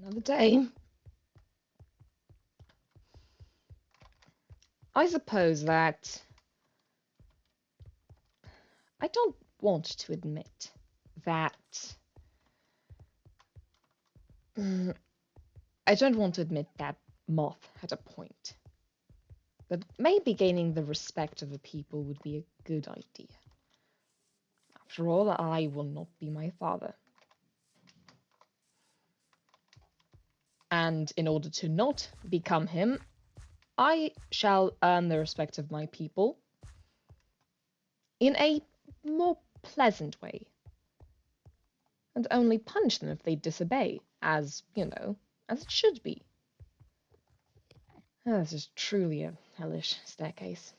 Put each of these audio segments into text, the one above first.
Another day. I suppose that I don't want to admit that I don't want to admit that Moth had a point. But maybe gaining the respect of the people would be a good idea. After all, I will not be my father. And in order to not become him, I shall earn the respect of my people in a more pleasant way, and only punish them if they disobey, as, as it should be. Oh, this is truly a hellish staircase.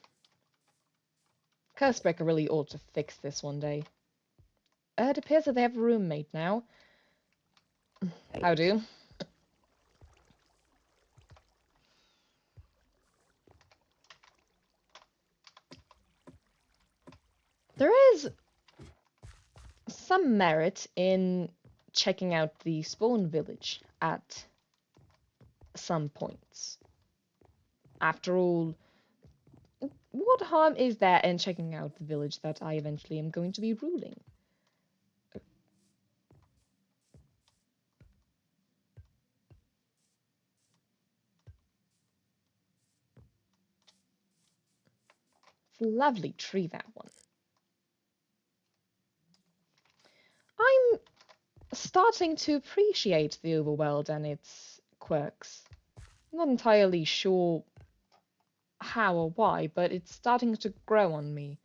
Cursebreaker really ought to fix this one day. It appears that they have a roommate now. How do? There is some merit in checking out the spawn village at some points. After all, what harm is there in checking out the village that I eventually am going to be ruling? It's a lovely tree, that one. I'm starting to appreciate the overworld and its quirks. I'm not entirely sure how or why, but it's starting to grow on me.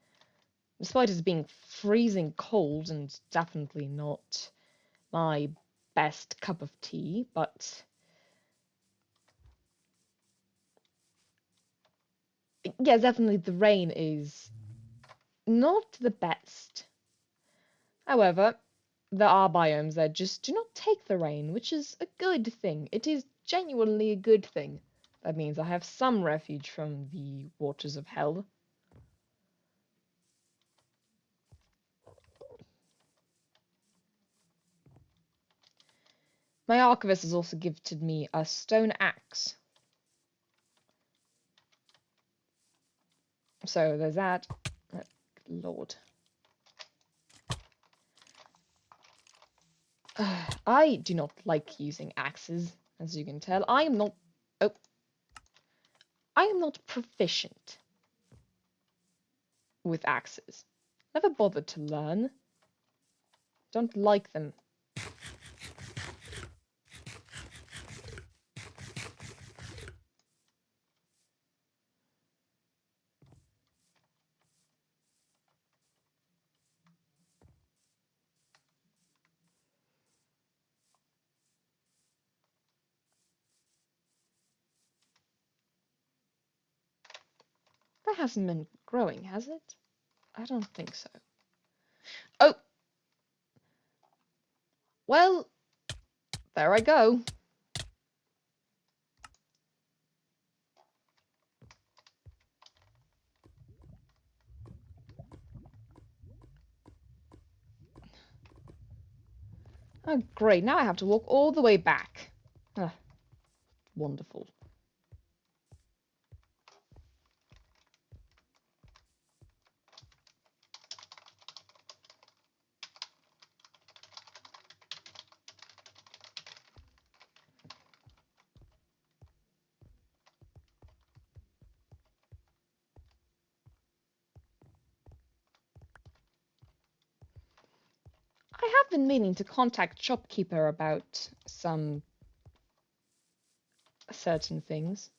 Despite it being freezing cold and definitely not my best cup of tea, but yeah, definitely the rain is not the best. However, there are biomes that just do not take the rain, which is a good thing. It is genuinely a good thing. That means I have some refuge from the waters of hell. My archivist has also gifted me a stone axe. So there's that. Oh, good Lord. I do not like using axes, as you can tell. I am not proficient with axes. Never bothered to learn. Don't like them. That hasn't been growing, has it? I don't think so. Oh! Well, there I go. Oh, great. Now I have to walk all the way back. Ah, wonderful. I have been meaning to contact shopkeeper about some certain things.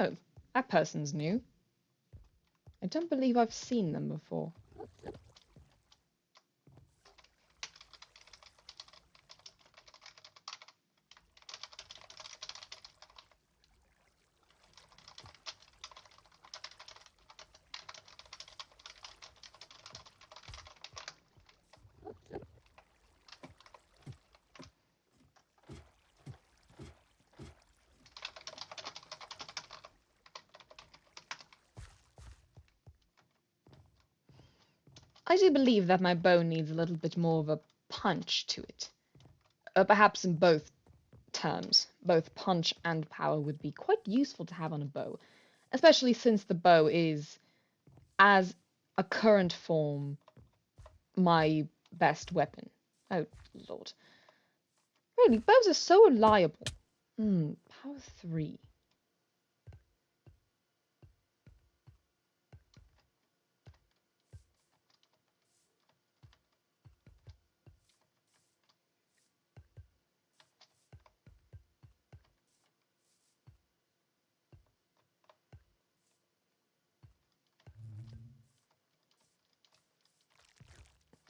Oh, that person's new. I don't believe I've seen them before. I do believe that my bow needs a little bit more of a punch to it. Perhaps in both terms, both punch and power would be quite useful to have on a bow, especially since the bow is, as a current form, my best weapon. Oh, Lord. Really, bows are so reliable. Power 3.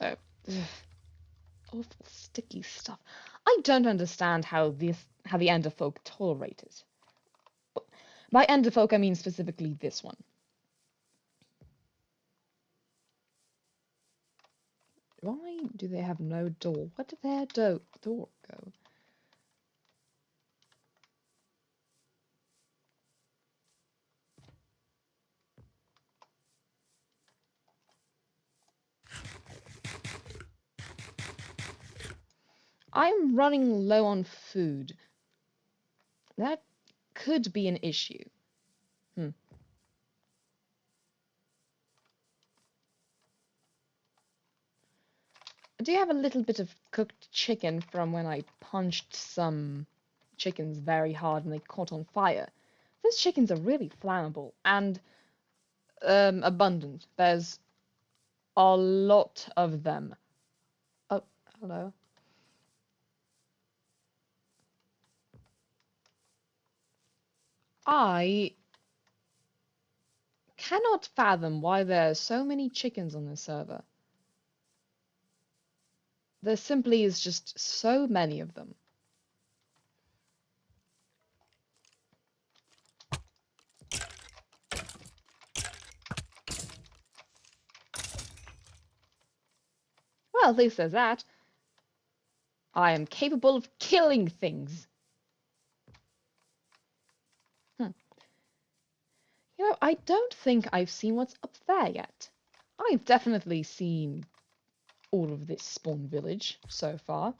Oh, ugh, awful sticky stuff. I don't understand how the Enderfolk tolerate it. By Enderfolk, I mean specifically this one. Why do they have no door? Where did their door go? I'm running low on food. That could be an issue. I do have a little bit of cooked chicken from when I punched some chickens very hard and they caught on fire. Those chickens are really flammable and abundant. There's a lot of them. Oh, hello. I cannot fathom why there are so many chickens on this server. There simply is just so many of them. Well, at least there's that. I am capable of killing things. You know, I don't think I've seen what's up there yet. I've definitely seen all of this spawn village so far.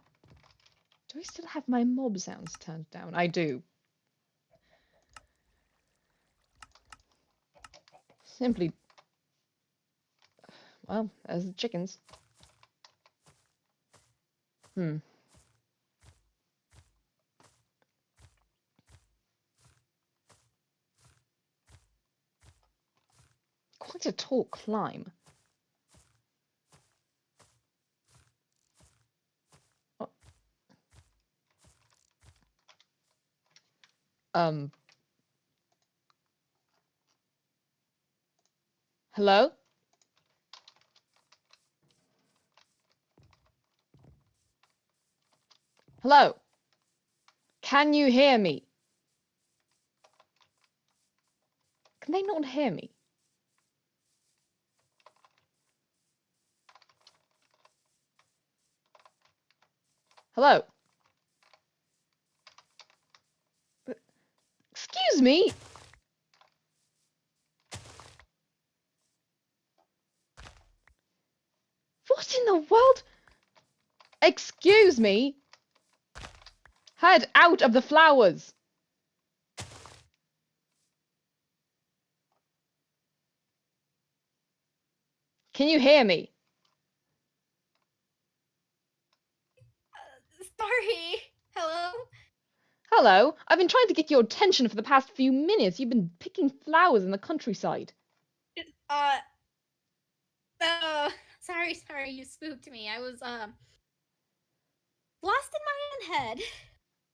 Do I still have my mob sounds turned down? I do. Simply... Well, there's the chickens. Quite a tall climb. Oh. Hello? Hello? Can you hear me? Can they not hear me? Hello? Excuse me? What in the world? Excuse me? Head out of the flowers! Can you hear me? Sorry. Hello? Hello? I've been trying to get your attention for the past few minutes. You've been picking flowers in the countryside. Sorry, you spooked me. I was, lost in my own head.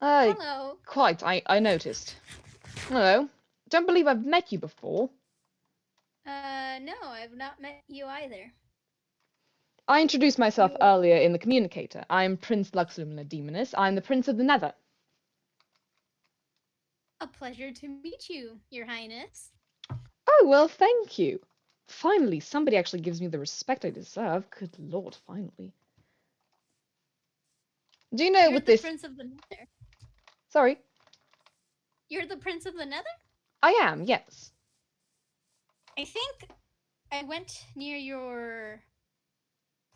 Hello. Quite, I noticed. Hello. Don't believe I've met you before. No, I've not met you either. I introduced myself earlier in the communicator. I'm Prince Luxlumina Demoness. I'm the Prince of the Nether. A pleasure to meet you, Your Highness. Oh, well, thank you. Finally, somebody actually gives me the respect I deserve. Good lord, finally. Do you know You're with the this... Prince of the Nether. Sorry? You're the Prince of the Nether? I am, yes. I think I went near your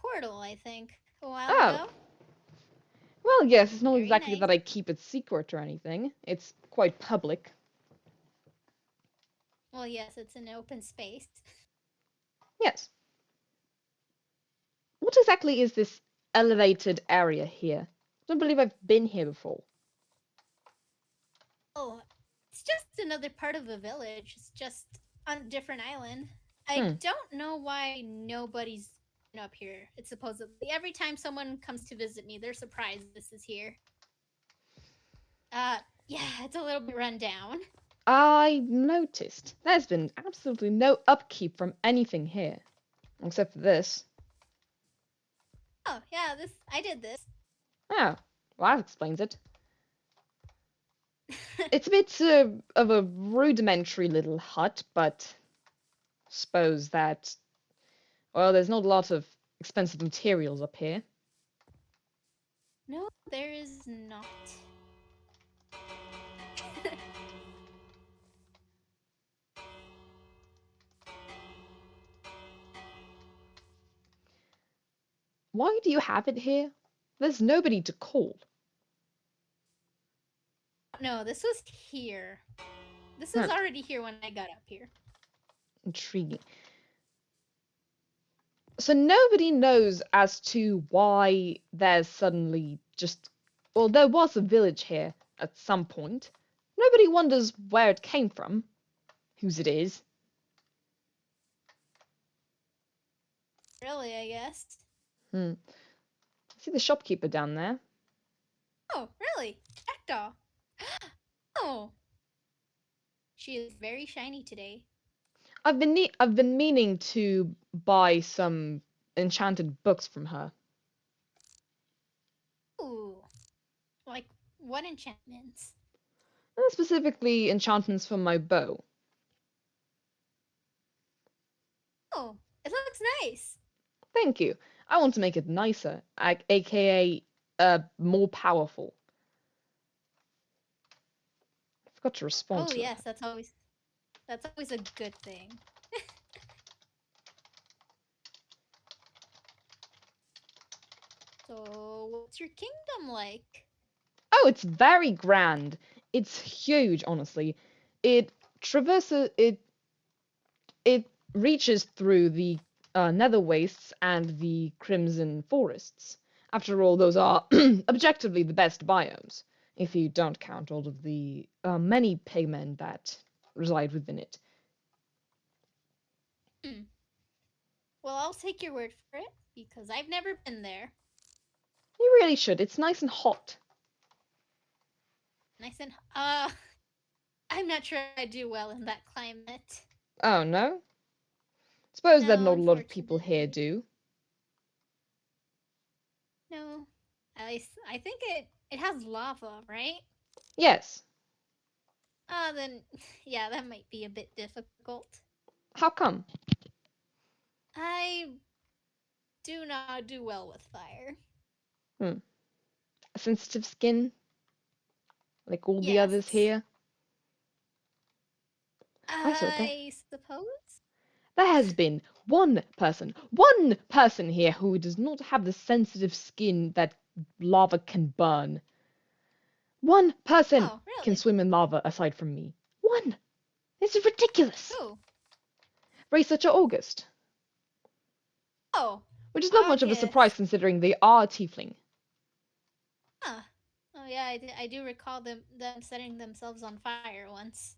portal, I think, a while Oh, ago. well, yes, it's not Very exactly nice. that I keep it secret or anything. It's quite public. Well, yes, it's an open space. Yes. What exactly is this elevated area here? I don't believe I've been here before. Oh, it's just another part of the village. It's just on a different island. I Hmm. don't know why nobody's been up here. It's supposedly every time someone comes to visit me, they're surprised this is here. Uh, yeah, it's a little bit run down. I noticed there's been absolutely no upkeep from anything here, except for this. Oh, yeah, this I did this. Oh, well, that explains it. It's a bit of a rudimentary little hut, but suppose that, well, there's not a lot of expensive materials up here. No, there is not. Why do you have it here? There's nobody to call. No, this was here. This was Huh, already here when I got up here. intriguing. So nobody knows as to why there's suddenly just. Well, there was a village here at some point. Nobody wonders where it came from, whose it is. Really, I guess. Hmm. See the shopkeeper down there. Oh, really? Jackdaw. Oh, she is very shiny today. I've been meaning to buy some enchanted books from her. Ooh, like what enchantments? Specifically enchantments for my bow. Oh, it looks nice. Thank you. I want to make it nicer, aka more powerful. I forgot to respond Oh to yes, that. that's always a good thing. So, what's your kingdom like? Oh, it's very grand. It's huge, honestly. It traverses it reaches through the nether wastes and the crimson forests. After all, those are objectively the best biomes, if you don't count all of the many pigmen that reside within it. Hmm. Well, I'll take your word for it because I've never been there. You really should. It's nice and hot. Nice and I'm not sure I do well in that climate. Oh no? Suppose that No, not a lot of people here unfortunately. do. No. I think it has lava, right? Yes. Then yeah, that might be a bit difficult. How come? I do not do well with fire. Hmm. A sensitive skin, like all the others Yes. here. I saw that. I suppose. There has been one person here who does not have the sensitive skin that lava can burn. One person Oh, can really? swim in lava aside from me. One! This is ridiculous! Who? Researcher August. Oh, Which is not much of a surprise August. considering they are tiefling. Huh. Oh yeah, I do recall them setting themselves on fire once.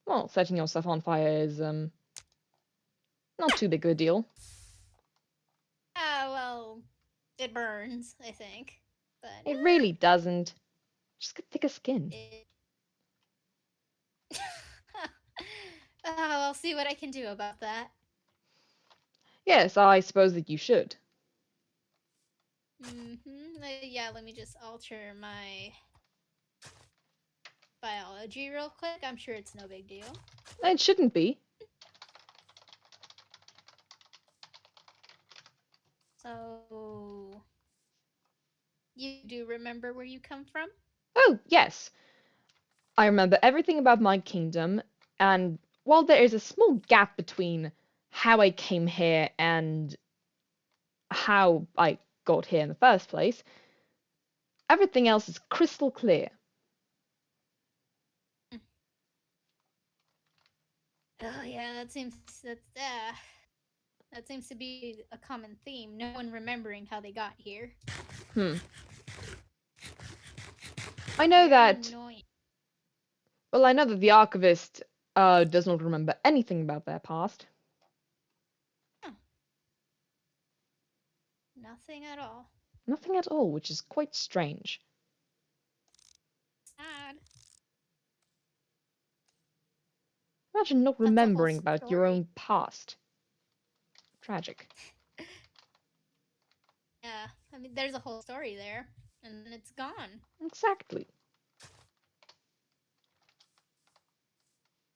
Well, setting yourself on fire is, not too big of a deal. Ah, well, it burns, I think. But It really doesn't. Just get thicker skin. it. Oh, I'll see what I can do about that. Yes, I suppose that you should. Yeah, let me just alter my biology real quick. I'm sure it's no big deal. It shouldn't be. So, you do remember where you come from? Oh, yes. I remember everything about my kingdom, and while there is a small gap between how I came here and how I got here in the first place. Everything else is crystal clear. Oh yeah, that seems to be a common theme. No one remembering how they got here. Hmm. I know Very that. annoying. Well, I know that the archivist does not remember anything about their past. Huh. Nothing at all. Nothing at all, which is quite strange. Sad. Imagine not That's a whole remembering about your story. own past. Tragic. Yeah, I mean, there's a whole story there, and then it's gone. Exactly.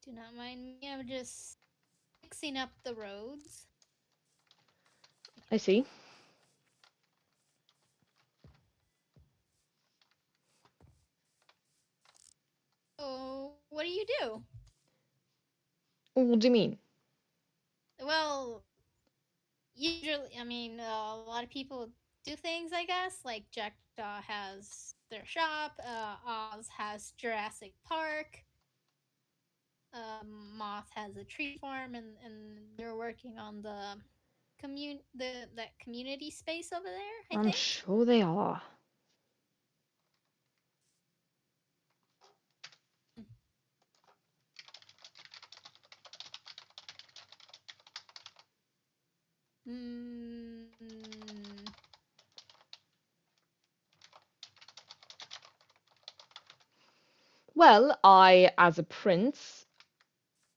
Do not mind me. I'm just fixing up the roads. I see. Oh, what do you do? What do you mean? Well, usually, I mean, a lot of people do things, I guess. Like Jackdaw has their shop, Oz has Jurassic Park, Moth has a tree farm, and they're working on that community space over there, I I'm think. sure they are. Hmm. Well, I, as a prince,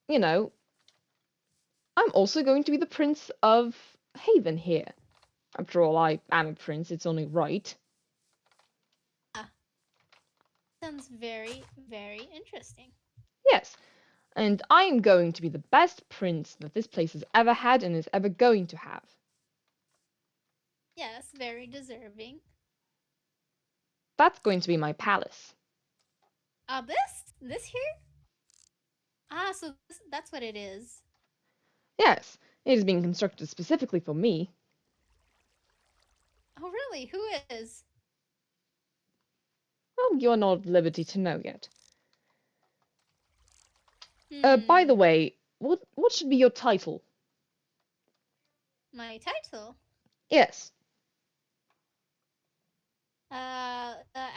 you know, I'm also going to be the Prince of Haven here. After all, I am a prince, it's only right. Ah, sounds very, very interesting. Yes, and I am going to be the best prince that this place has ever had and is ever going to have. Yes, very deserving. That's going to be my palace. This here? Ah, so that's what it is. Yes, it is being constructed specifically for me. Oh, really? Who is? Well, you're not at liberty to know yet. By the Hmm. way, what should be your title? My title. Yes,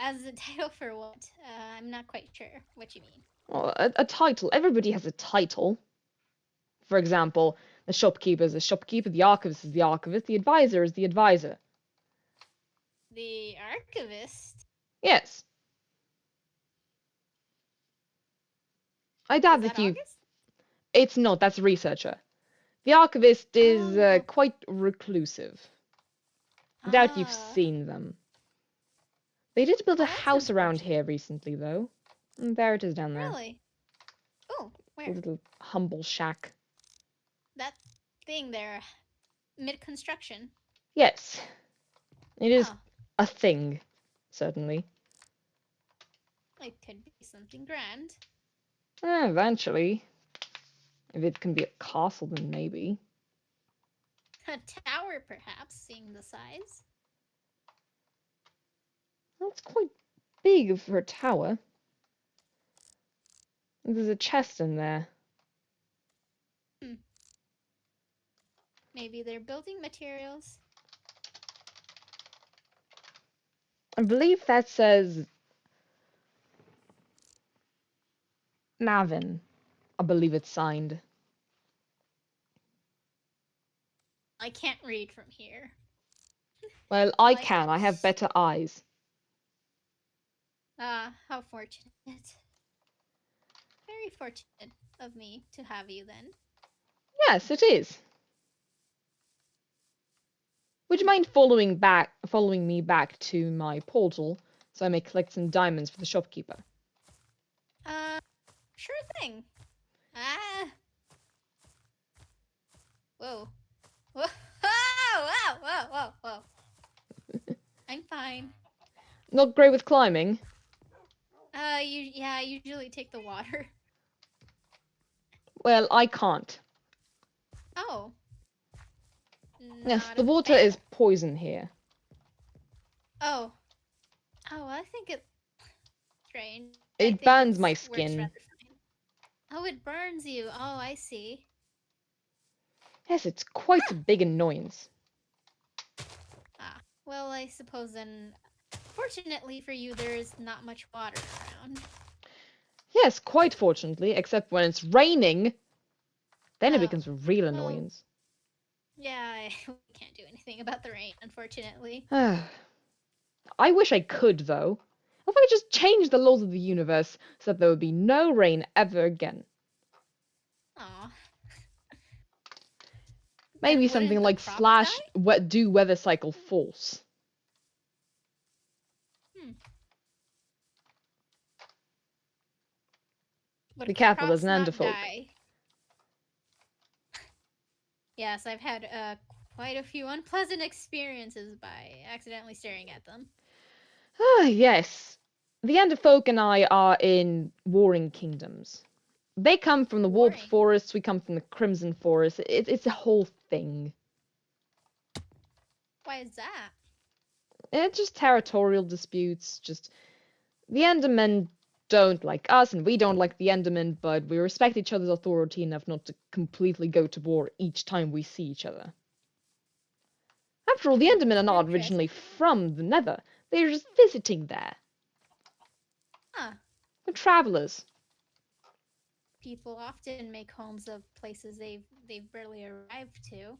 As a title for what? I'm not quite sure what you mean. well, a title. Everybody has a title. For example, the shopkeeper is the shopkeeper, the archivist is the archivist, the advisor is the advisor. The archivist? Yes, I doubt Is that that you've. August? It's not, that's a researcher. The archivist is Oh. quite reclusive. I doubt you've Ah. seen them. They did build a Oh, that's house around unfortunate. here recently, though. There it is down there. Really? Oh, A where? little humble shack. That thing there, mid construction. Yes, it is Oh, a thing, certainly. it could be something grand. Eventually. If it can be a castle, then maybe. A tower, perhaps, seeing the size. That's quite big for a tower. There's a chest in there. Hmm. Maybe they're building materials. I believe that says Navin. I believe it's signed. I can't read from here. Well, I can. I have Lighthouse. better eyes. Ah, how fortunate. Very fortunate of me to have you then. Yes, it is. Would you Hmm. mind following me back to my portal, so I may collect some diamonds for the shopkeeper? Uh, sure thing. Ah, whoa. Whoa, whoa, whoa, whoa, whoa. I'm fine. Not great with climbing. Yeah, I usually take the water. Well, I can't. Oh, Yes, not the a water fan. is poison here. Oh, oh, I think it's strange. I It think burns it's my works skin. rather fine. Oh, it burns you. Oh, I see. Yes, it's quite a big annoyance. Ah, well, I suppose then, fortunately for you, there is not much water around. Yes, quite fortunately, except when it's raining, then it Oh, becomes a real well, annoyance. yeah, we can't do anything about the rain, unfortunately. I wish I could, though. If I could just change the laws of the universe so that there would be no rain ever again. Aw, Maybe then something wouldn't the like crops die? slash do weather cycle false. Hmm. Be Would careful, there's crops an not enderfolk. die? Yes, I've had quite a few unpleasant experiences by accidentally staring at them. Ah, yes. The enderfolk and I are in warring kingdoms. They come from the warped Warring. forests, we come from the crimson forest. It's a whole thing. Why is that? It's just territorial disputes. Just the Endermen don't like us, and we don't like the Endermen, but we respect each other's authority enough not to completely go to war each time we see each other. After all, the Hmm, Endermen are not originally interesting. from the Nether. They're just visiting there. Huh. They're travelers. People often make homes of places they've barely arrived to.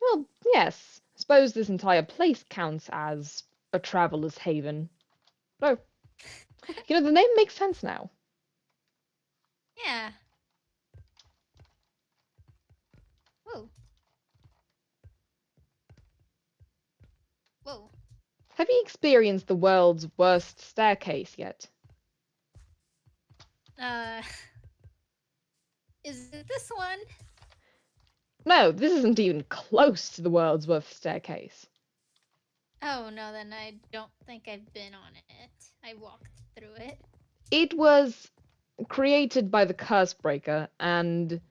Well, yes. I suppose this entire place counts as a traveler's haven. Oh, the name makes sense now. Yeah. Whoa. Whoa. Have you experienced the world's worst staircase yet? Uh, is it this one? No, this isn't even close to the world's worst staircase. Oh no, then I don't think I've been on it. I walked through it. It was created by the Curse Breaker, and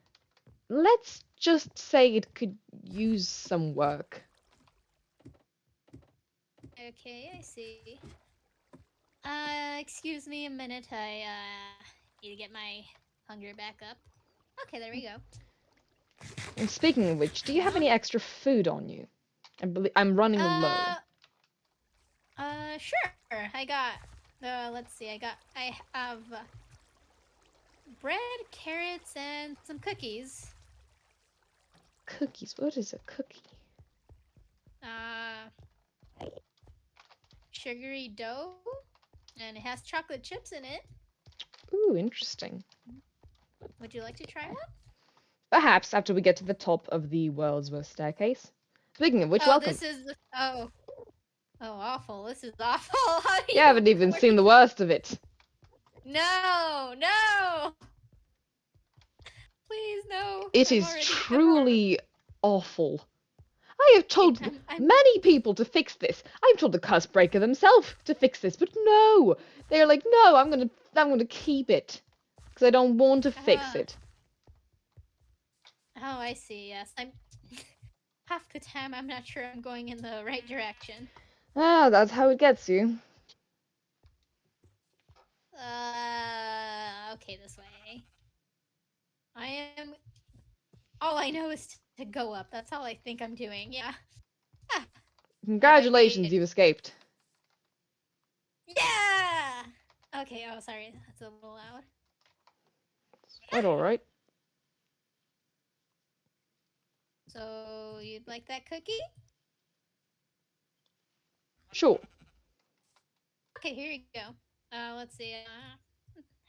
let's just say it could use some work. Okay, I see. Excuse me a minute. I need to get my hunger back up. Okay, there we go. And speaking of which, do you have Now, any extra food on you? I'm running low. uh, sure. I got. Let's see. I have bread, carrots, and some cookies. Cookies. What is a cookie? Uh, sugary dough, and it has chocolate chips in it. Ooh, interesting. Would you like to try one? Perhaps after we get to the top of the world's worst staircase. Speaking of which, Oh, welcome. this is oh awful. This is awful. How do You you? haven't even Where do seen you? the worst of it. No, no. Please no. It I'm is already. truly awful. I have told I'm. many people to fix this. I've told the curse breaker themselves to fix this, but no. They're like, no, I'm gonna keep it because I don't want to fix Uh, it. oh, I see. Yes, I'm. Half the time, I'm not sure I'm going in the right direction. Ah, that's how it gets you. Okay, this way. I am. All I know is to go up. That's all I think I'm doing. Yeah. Ah, have I made Congratulations, it? you've escaped. Yeah. Okay. Oh, sorry. That's a little loud. Quite alright. So you'd like that cookie? Sure. Okay, here you go. Let's see.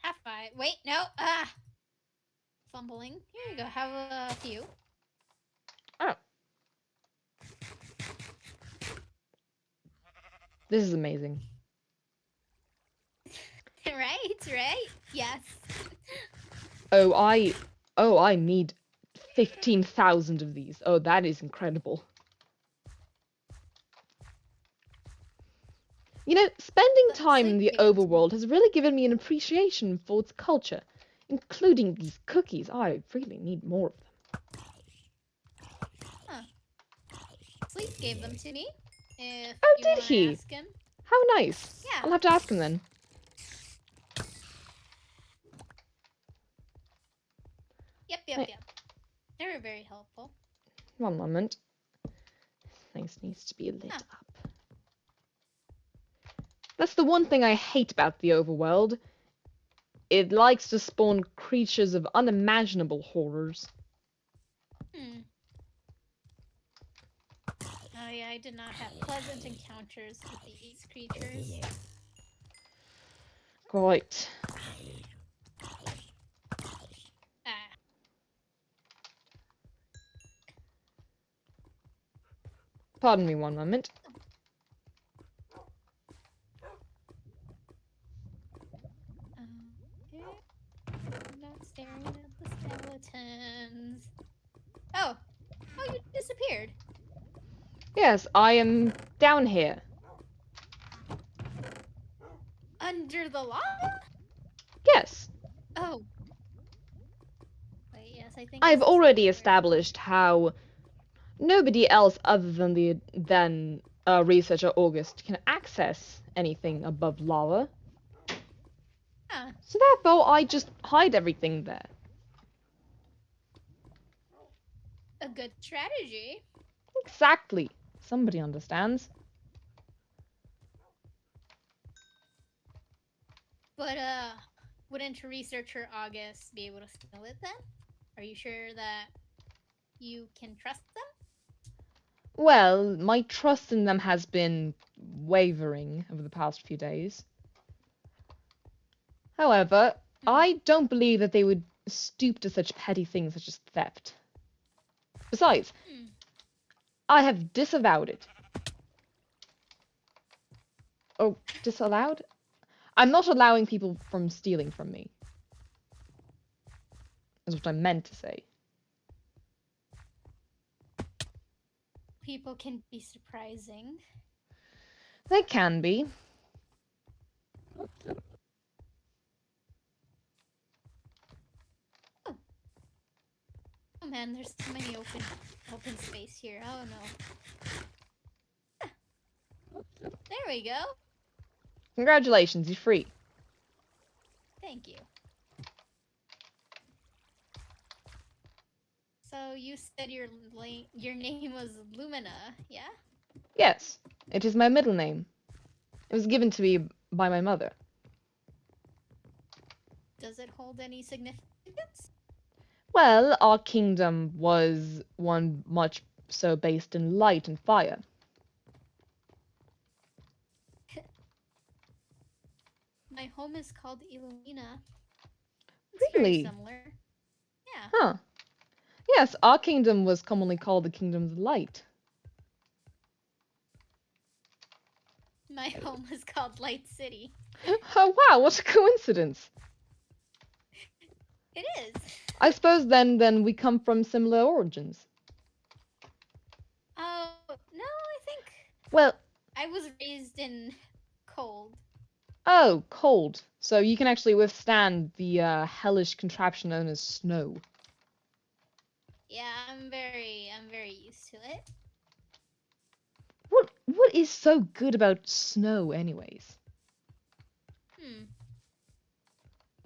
Half bite. Wait, no. Ah, fumbling. Here you go. Have a few. Oh, this is amazing. Right, right. Yes. Oh, I need 15,000 of these. Oh, that is incredible. Spending That's time in the significant. overworld has really given me an appreciation for its culture, including these cookies. I really need more of them. Huh. Sleep gave them to me. If Oh, you did want to he? ask him. How nice. Yeah. I'll have to ask him then. Yep, yep, Wait, yep. They were very helpful. one moment. This place needs to be lit Huh. up. That's the one thing I hate about the overworld. It likes to spawn creatures of unimaginable horrors. Hmm. Oh yeah, I did not have pleasant encounters with these creatures. Right. Ah. Pardon me one moment. Okay. I'm not staring at the skeletons. Oh. Oh, you disappeared. Yes, I am down here. Under the lava? Yes. Oh. Wait, yes, I think I I've see something already weird. established how nobody else other than researcher August can access anything above lava. Huh. So therefore, I just hide everything there. A good strategy. Exactly. Somebody understands. But, wouldn't researcher August be able to steal it then? Are you sure that you can trust them? Well, my trust in them has been wavering over the past few days. However, Hmm. I don't believe that they would stoop to such petty things such as theft. Besides, Hmm. I have disavowed it. Oh, disallowed? I'm not allowing people from stealing from me, is what I meant to say. People can be surprising. They can be. Oh, oh man, there's too many open space here. Oh no. Ah, there we go. Congratulations, you're free. Thank you. So you said your name was Lumina, yeah? Yes, it is my middle name. It was given to me by my mother. Does it hold any significance? Well, our kingdom was one much so based in light and fire. My home is called Illumina. It's very Really? similar. Yeah. Huh. Yes, our kingdom was commonly called the Kingdom of the Light. My home is called Light City. Oh wow, what a coincidence. It is. I suppose then we come from similar origins. Oh, no, I think Well, I was raised in cold. oh, cold. So you can actually withstand the hellish contraption known as snow. Yeah, I'm very used to it. What is so good about snow anyways? Hmm.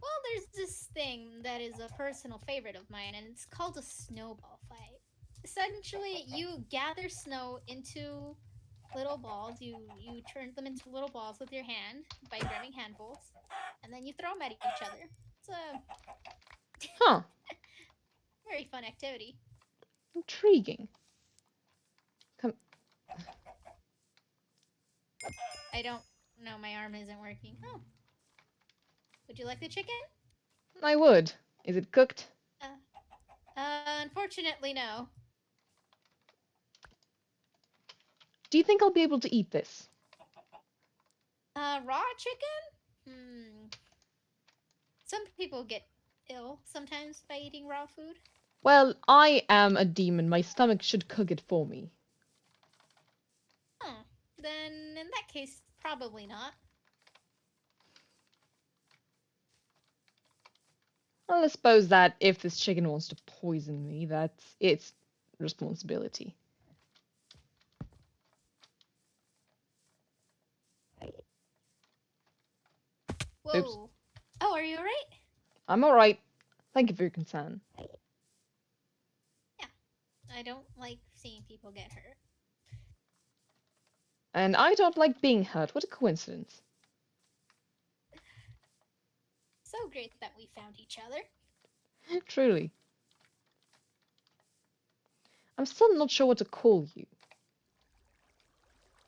Well, there's this thing that is a personal favorite of mine, and it's called a snowball fight. Essentially, you gather snow into little balls. You turn them into little balls with your hand by grabbing handfuls, and then you throw them at each other. It's a Huh, very fun activity. intriguing. Come, I don't know. My arm isn't working. Oh, would you like the chicken? I would. Is it cooked? Unfortunately, no. Do you think I'll be able to eat this? Raw chicken? Hmm. Some people get ill sometimes by eating raw food. Well, I am a demon. My stomach should cook it for me. Oh, then in that case, probably not. Well, I suppose that if this chicken wants to poison me, that's its responsibility. Oops. Whoa. Oh, are you alright? I'm alright. Thank you for your concern. Yeah. I don't like seeing people get hurt. And I don't like being hurt. What a coincidence. So great that we found each other. Truly. I'm still not sure what to call you.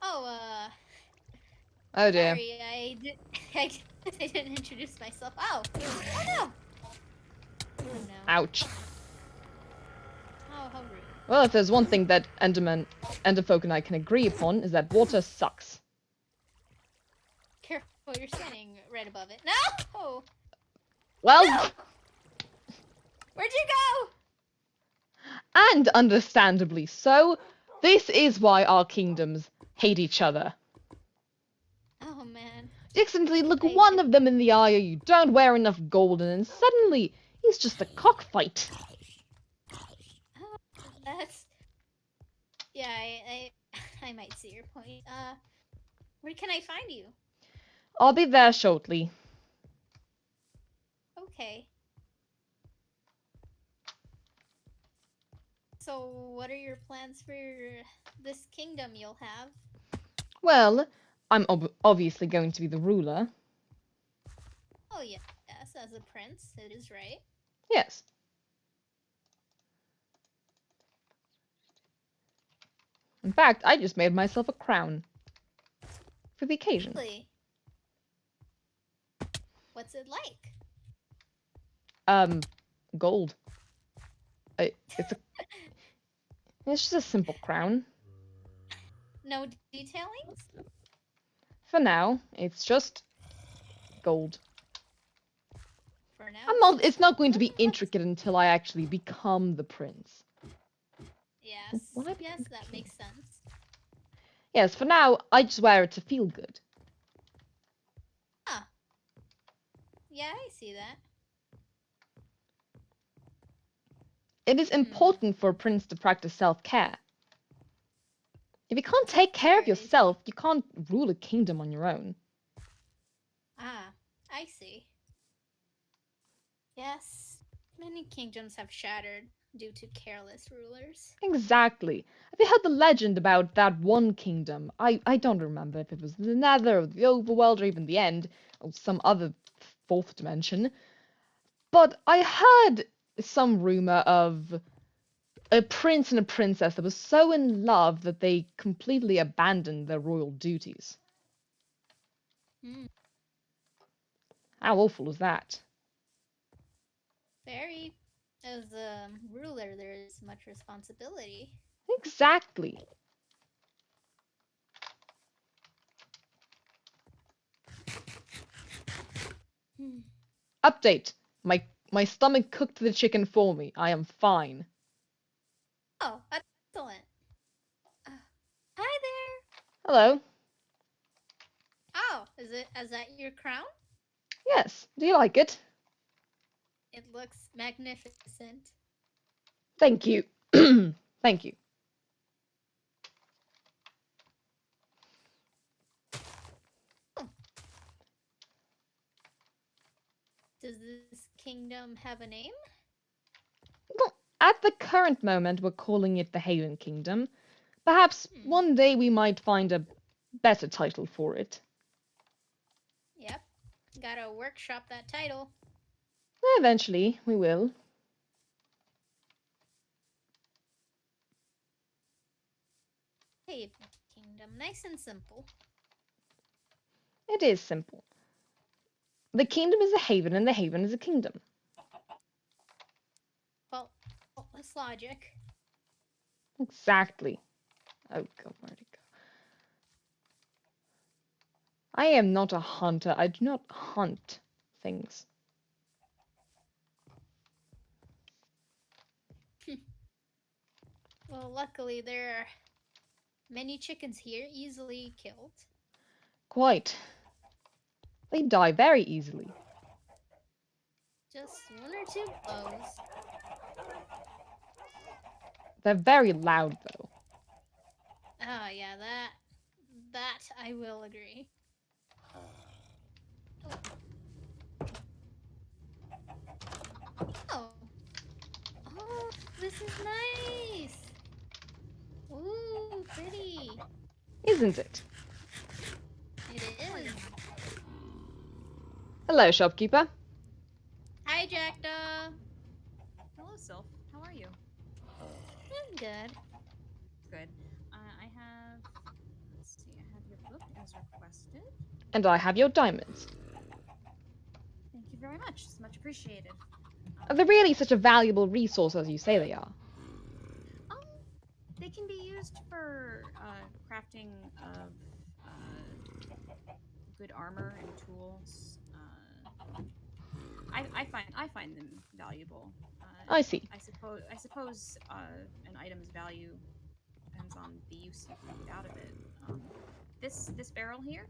Oh, Oh dear. sorry, I did. I guess I didn't introduce myself. Oh, oh no! Oh no! Ouch. Oh, how rude! Well, if there's one thing that Enderfolk and I can agree upon, is that water sucks. Careful, you're standing right above it. No! Oh, Well, no! Where'd you go? and understandably so, this is why our kingdoms hate each other. Oh man, You accidentally look I one did. of them in the eye, or you don't wear enough gold, and suddenly he's just a cockfight. Oh, that's yeah. I might see your point. Where can I find you? I'll be there shortly. Okay. So, what are your plans for this kingdom you'll have? Well, I'm obviously going to be the ruler. Oh yeah, yes, as a prince, it is right. Yes. In fact, I just made myself a crown for the occasion. Really? What's it like? Gold. It's just a simple crown. No detailings? For now, it's just gold. For now, It's not going to be That's- intricate until I actually become the prince. Yes, When I yes, become the that king. makes sense. Yes, for now, I just wear it to feel good. Ah, yeah, I see that. It is Hmm, important for a prince to practice self-care. If you can't take care of self-care is. yourself, you can't rule a kingdom on your own. Ah, I see. Yes, many kingdoms have shattered due to careless rulers. Exactly. Have you heard the legend about that one kingdom? I don't remember if it was the Nether or the Overworld or even the End or some other fourth dimension. But I heard some rumor of a prince and a princess that was so in love that they completely abandoned their royal duties. Hmm, How awful is that? very. As a ruler, there is much responsibility. Exactly. Hmm. Update. My stomach cooked the chicken for me. I am fine. Oh, excellent. Uh, Hi there. Hello. Oh, is that your crown? Yes. Do you like it? It looks magnificent. Thank you. Thank you. Oh, does this kingdom have a name? Well, at the current moment, we're calling it the Haven Kingdom. Perhaps Hmm. one day we might find a better title for it. Yep. Gotta workshop that title. Eventually, we will. Haven Kingdom. Nice and simple. It is simple. The kingdom is a haven, and the haven is a kingdom. Well, that's logic. Exactly. Oh, God, where'd it go? I am not a hunter. I do not hunt things. Well, luckily there are many chickens here, easily killed. Quite. They die very easily. Just one or two blows. They're very loud, though. Oh yeah, that I will agree. Oh, isn't it? It is. Hello, shopkeeper. Hi, Jackdaw. Hello, Sylph. How are you? I'm good. Good. I have. Let's see. I have your book as requested. And I have your diamonds. Thank you very much. It's much appreciated. Are they really such a valuable resource as you say they are? Um, they can be used for crafting of good armor and tools. I find them valuable. I see. I suppose an item's value depends on the use you can get out of it. This barrel here,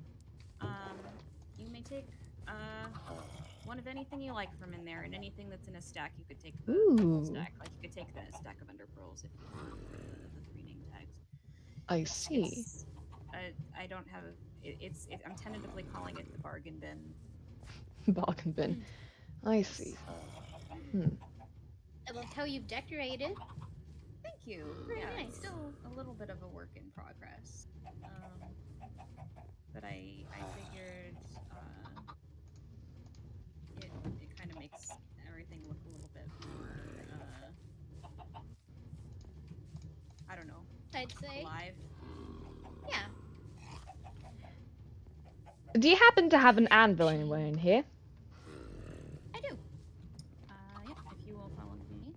um, you may take one of anything you like from in there, and anything that's in a stack, you could take the whole Ooh, stack. Like you could take the stack of ender pearls if you want the three name tags. I see. It's I don't have I'm tentatively calling it the bargain bin. Bargain bin. I see. I love how you've decorated. Thank you. Very Yeah, nice. it's still a little bit of a work in progress. But I figured it kind of makes everything look a little bit more I don't know, I'd say. alive. Yeah. Do you happen to have an anvil anywhere in here? I do. Yep. If you will follow me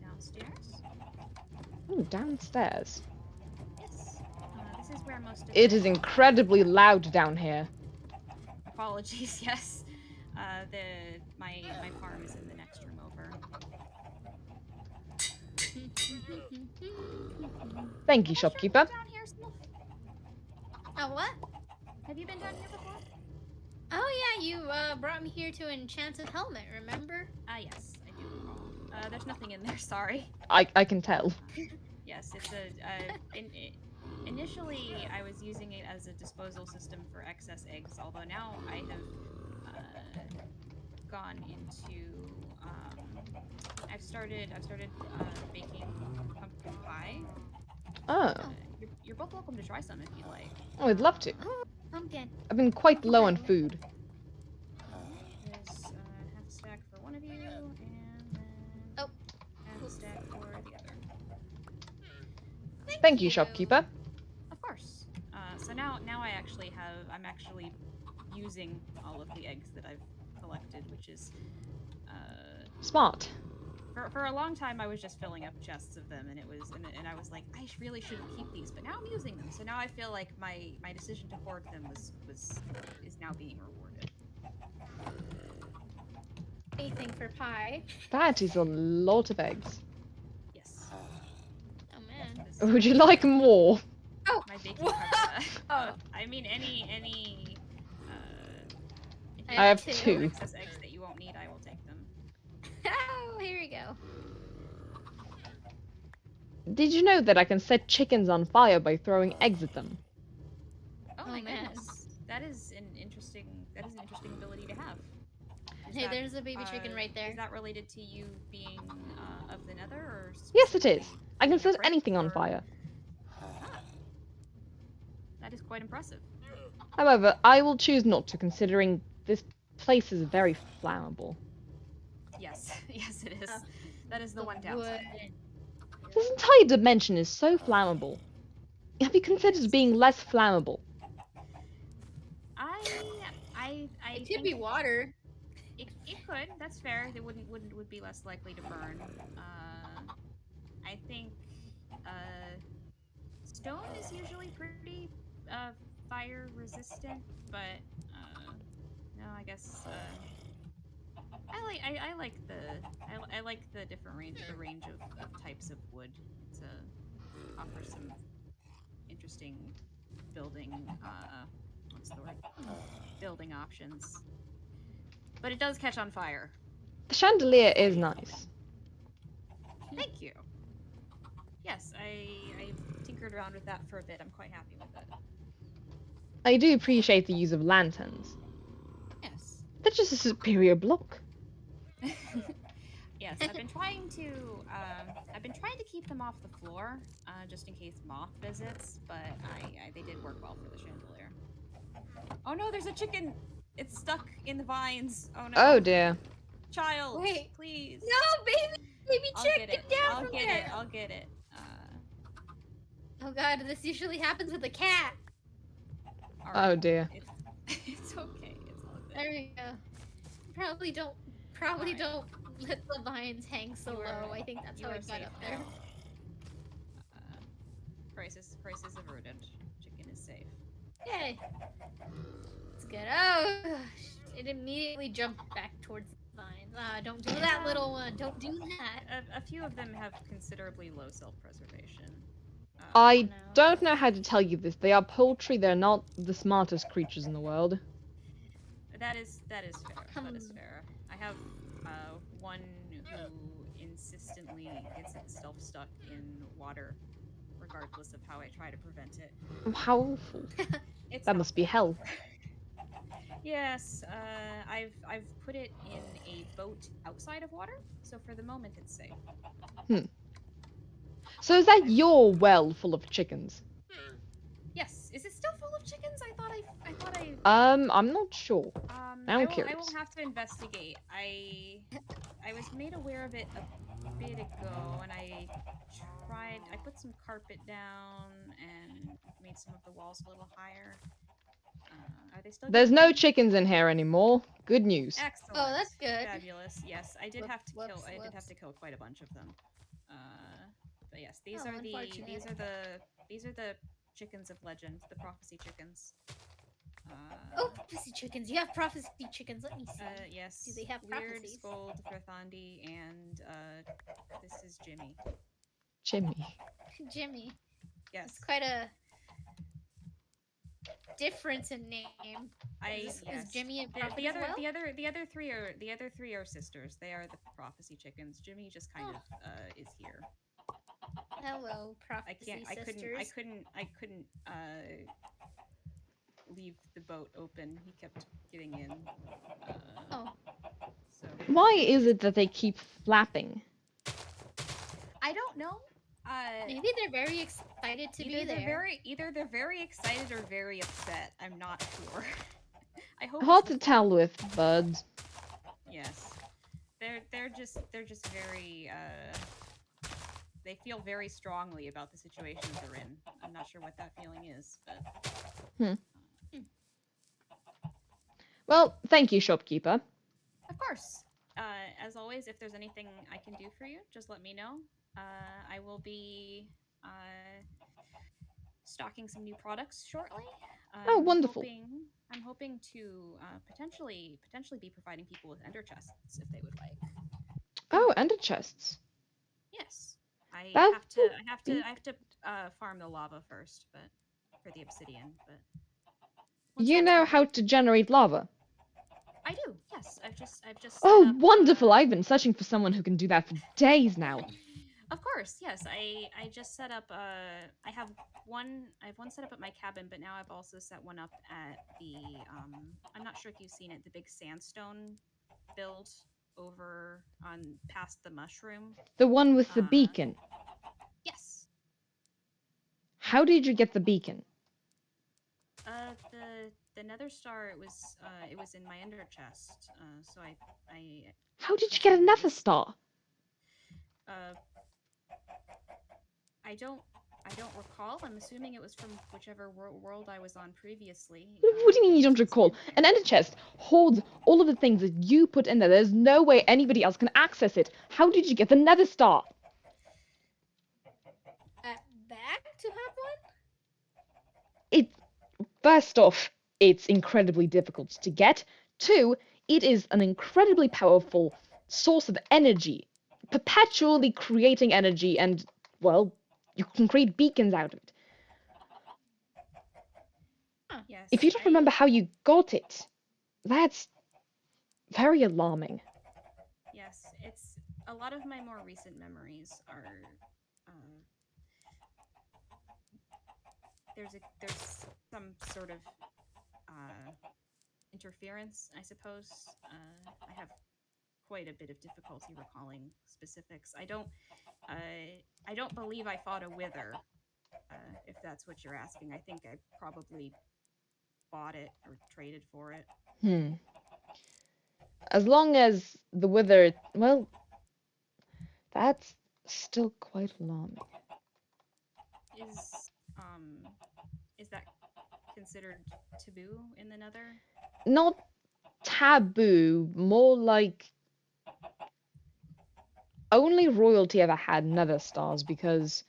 downstairs. Ooh, downstairs. Yes. This is where most of It is incredibly loud down here. Apologies. Yes. My farm is in the next room over. Thank you, Have I shown shopkeeper. you down here, Sylph? Oh, what? Have you been down here before? Oh, yeah, you brought me here to Enchanted Helmet, remember? Yes, I do recall. There's nothing in there. Sorry. I can tell. Yes, it's initially I was using it as a disposal system for excess eggs, although now I have gone into I've started baking pumpkin pie. Oh, You're both welcome to try some if you'd like. I'd love to. Oh, pumpkin. I've been quite low on food. There's half a stack for one of you, and then half a stack for the other. Thank you, shopkeeper. Of course. So now I'm actually using all of the eggs that I've collected, which is Smart. for a long time I was just filling up chests of them, and I was like, I really shouldn't keep these, but now I'm using them, so now I feel like my decision to hoard them is now being rewarded. Anything for pie. That is a lot of eggs. Yes. Oh, man. Would you like more? Oh! My baking What? oh, I mean any if I have you two. excess eggs that you won't need, I will take them. Oh, here we go. Did you know that I can set chickens on fire by throwing eggs at them? Oh, Oh, my man. goodness. That is an interesting ability to have. Is Hey, that, there's a baby chicken right there. Is that related to you being of the Nether, or Yes, it is. specifically I can being a set Brit, anything on or- fire. Ah, that is quite impressive. However, I will choose not to, considering this place is very flammable. Yes, yes, it is. That is the The one downside. wood. This entire dimension is so flammable. Have you considered being less flammable? I It could think be water. it could. That's fair. It would be less likely to burn. I think stone is usually pretty fire resistant, but no, I guess I like the different range of types of wood to offer some interesting building what's the word building options. But it does catch on fire. The chandelier is nice. Thank you. Yes, I tinkered around with that for a bit. I'm quite happy with it. I do appreciate the use of lanterns. Yes. That's just a superior block. Yeah, yes, I've been trying to keep them off the floor, just in case moth visits. But they did work well for the chandelier. Oh no, there's a chicken. It's stuck in the vines. Oh Oh no, dear. child, Wait. please. No, baby I'll chick, get get it. down I'll from get it. there. I'll get it. Oh god, this usually happens with a cat. All Oh right. dear. It's it's okay. It's all good. There we go. Probably don't Alright. let the vines hang so You are- low. I think that's you how are it got safe up there. now. Crisis averted. Chicken is safe. Yay. It's good. Oh gosh. It immediately jumped back towards the vines. Don't do that, little one. Don't do that. A few of them have considerably low self-preservation. I no. don't know how to tell you this. They are poultry. They're not the smartest creatures in the world. That is fair. That is Hmm. fair. I have one who insistently gets itself stuck in water, regardless of how I try to prevent it. How awful. It's That not must be good. hell. Yes, I've put it in a boat outside of water, so for the moment it's safe. So is that your well full of chickens? Yes, is it still full of chickens? I thought I I'm not sure. Now I'm I curious. will have to investigate. I was made aware of it a bit ago, and I put some carpet down and made some of the walls a little higher. Are they still? There's getting no in? chickens in here anymore. Good news. Excellent. Oh, that's good. Fabulous. Yes, I did have to kill. Whoops, I did have whoops. to kill quite a bunch of them. But yes, these Oh, are unfortunate. these are the chickens of legend, the prophecy chickens. Oh, prophecy chickens. You have prophecy chickens. Let me see. Yes. Do they have Weird, prophecies? Scold, Verthandi, and this is Jimmy. Jimmy. Jimmy. Yes. It's quite a difference in name. Is Jimmy a prophet as well? The other three are sisters. They are the prophecy chickens. Jimmy just kind of is here. Hello, prophecy sisters. I couldn't leave the boat open. He kept getting in. Oh. So Why is it that they keep flapping? I don't know. Maybe they're very excited to be there. Either they're very excited or very upset. I'm not sure. I hope Hard it's to the tell former. with birds. Yes. They're just very they feel very strongly about the situation they're in. I'm not sure what that feeling is, but Well, thank you, shopkeeper. of course. As always, if there's anything I can do for you, just let me know. I will be stocking some new products shortly. Oh, wonderful. I'm hoping to potentially be providing people with ender chests if they would like. Oh, ender chests. Yes, I That have to farm the lava first, but for the obsidian. But once You that's know done, how to generate lava. I do. Yes, I've just Oh, set up, wonderful! I've been searching for someone who can do that for days now. Of course, yes. I just set up. I have one set up at my cabin, but now I've also set one up at the. I'm not sure if you've seen it. The big sandstone build over on past the mushroom. The one with the beacon. Yes. How did you get the beacon? The nether star. It was in my ender chest. So I. How did you get a nether star? I don't recall. I'm assuming it was from whichever world I was on previously. What do you mean you don't recall? An ender chest holds all of the things that you put in there. There's no way anybody else can access it. How did you get the nether star? Back to have one? First off, it's incredibly difficult to get. Two, it is an incredibly powerful source of energy, perpetually creating energy, and, well, you can create beacons out of it. Yes. If you don't remember how you got it, that's very alarming. Yes, it's a lot of my more recent memories are. There's some sort of interference, I suppose. I have quite a bit of difficulty recalling specifics. I don't believe I fought a wither. If that's what you're asking, I think I probably bought it or traded for it. Hmm. As long as the wither, well, that's still quite alarming. Is is that considered taboo in the Nether? Not taboo, more like only royalty ever had nether stars because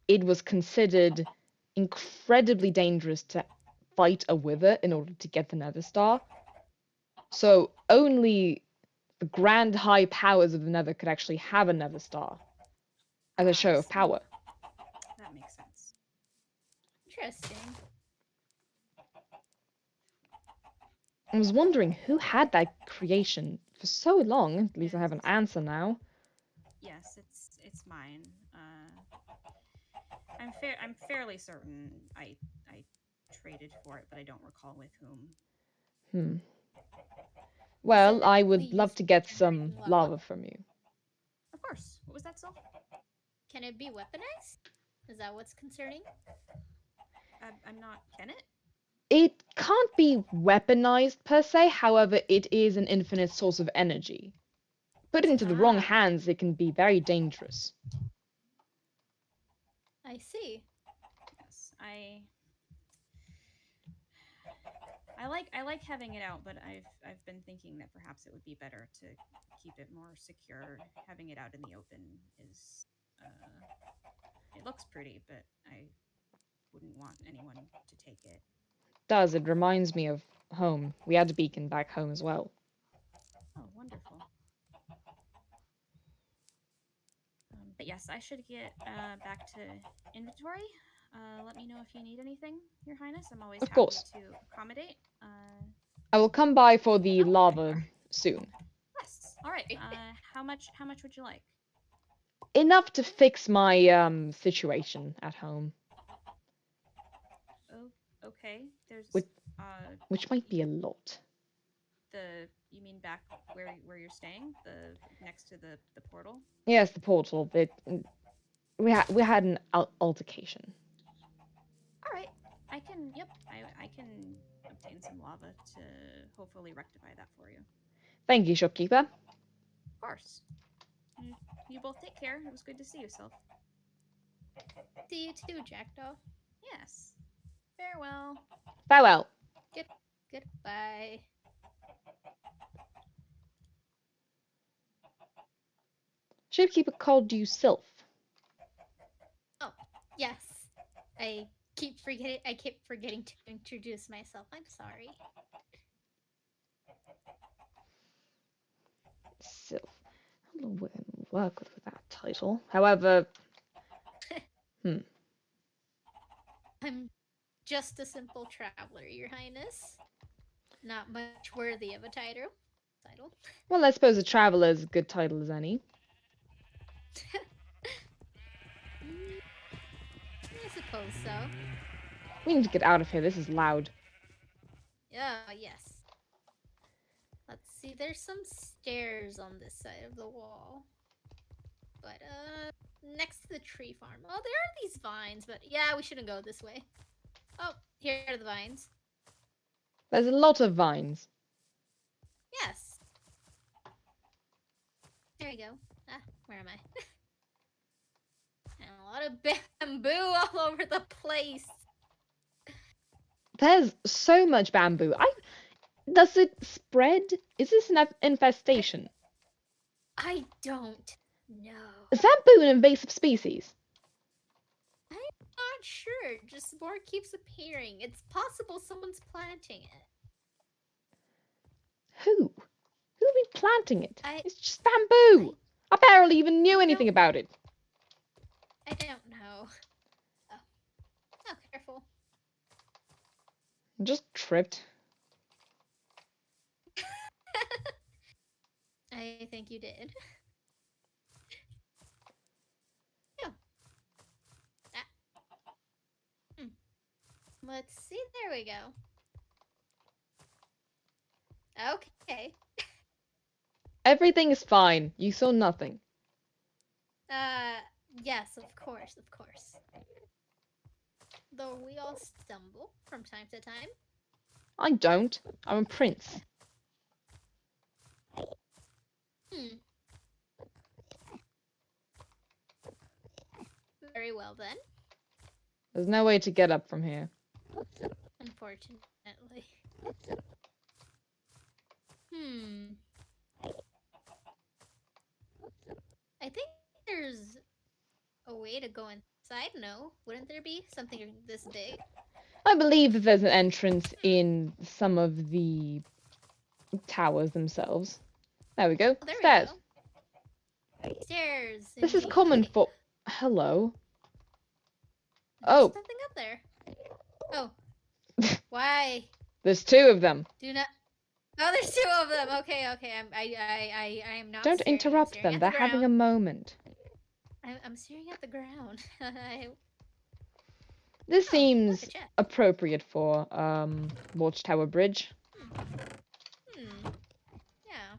it was considered incredibly dangerous to fight a wither in order to get the nether star. So only the grand high powers of the nether could actually have a nether star as a I show of see. power. That makes sense. Interesting. I was wondering who had that creation for so long. At least I have an Yes. answer now. Yes, it's mine. I'm fairly certain I traded for it, but I don't recall with whom. Hmm. Is Well, it I mainly would love used to for get some generating lava? lava from you. Of course. What was that, Sylph? Can it be weaponized? Is that what's concerning? I'm not. Can it? It can't be weaponized per se, however, it is an infinite source of energy. Put into the wrong Ah, hands, it can be very dangerous. I see. yes. I like having it out, but I've been thinking that perhaps it would be better to keep it more secure. Having it out in the open is it looks pretty, but I wouldn't want anyone to take it. Does it reminds me of home. We had a beacon back home as well. Oh, wonderful. But yes, I should get back to inventory. Let me know if you need anything, Your Highness. I'm always Of happy course. to accommodate. I will come by for the Okay. lava soon. Yes. All right. How much would you like? Enough to fix my situation at home, Oh, okay. which There's which might y- be a lot. you mean back where you're staying, the next to the portal? Yes, the portal. We had an altercation. All right. I can. Yep. I can obtain some lava to hopefully rectify that for you. Thank you, shopkeeper. Of course. You, you both take care. It was good to see you, Sylph. See you too, Jackdaw. Yes. Farewell. Farewell. Good. Goodbye. Shopkeeper called you sylph. Oh, yes. I keep forgetting. I keep forgetting to introduce myself. I'm sorry. Sylph. I don't know what I work with that title. However, hmm. I'm just a simple traveler, Your Highness. Not much worthy of a title. Title. Well, I suppose a traveler is a good title as any. Mm, I suppose so. We need to get out of here. This is loud. Yes. Let's see. There's some stairs on this side of the wall, but next to the tree farm. Oh, there are these vines, but yeah, we shouldn't go this way. Oh, here are the vines. There's a lot of vines. Yes. There you go. Ah, where am I? And a lot of bamboo all over the place. There's so much bamboo. Does it spread? Is this an infestation? I don't know. Is bamboo an invasive species? I'm not sure. Just more keeps appearing. It's possible someone's planting it. Who? Who's been planting it? I It's just bamboo. I barely even I knew anything don't about it. I don't know. Oh, oh, careful. I just tripped. I think you did. Yeah. Ah. Hmm. Let's see. There we go. Okay. Everything is fine. You saw nothing. Yes, of course, of course. Though we all stumble from time to time. I don't. I'm a prince. Hmm. Very well then. There's no way to get up from here. Unfortunately. Hmm. I think there's a way to go inside. No, wouldn't there be something this big? I believe that there's an entrance in some of the towers themselves. There we go. Oh, there we Stairs. go. Stairs, This is indeed. common Okay. for. Hello. There's Oh, something up there. Oh. Why? there's two of them. Do not. Oh, there's two of them. Okay, okay. I am not Don't staring. I'm interrupt staring them. at They're the having a ground. moment. I'm staring at the ground. This Oh, look, a seems chest. appropriate for Watchtower Bridge. Hmm. Yeah.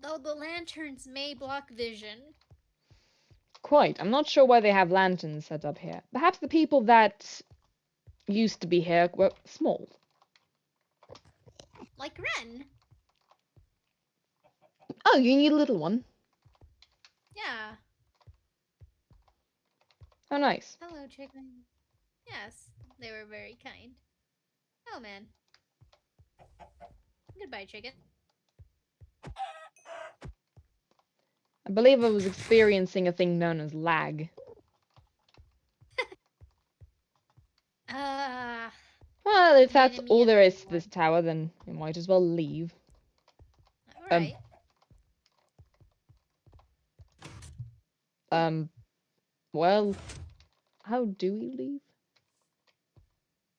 Though the lanterns may block vision. Quite. I'm not sure why they have lanterns set up here. Perhaps the people that used to be here were small. Like Ren. Oh, you need a little one. Yeah. Oh, nice. Hello, chicken. Yes, they were very kind. Oh, man. Goodbye, chicken. I believe I was experiencing a thing known as lag. Ah. Well, if An that's enemy all and there is to one. this tower, then we might as well leave. Alright. Well, how do we leave?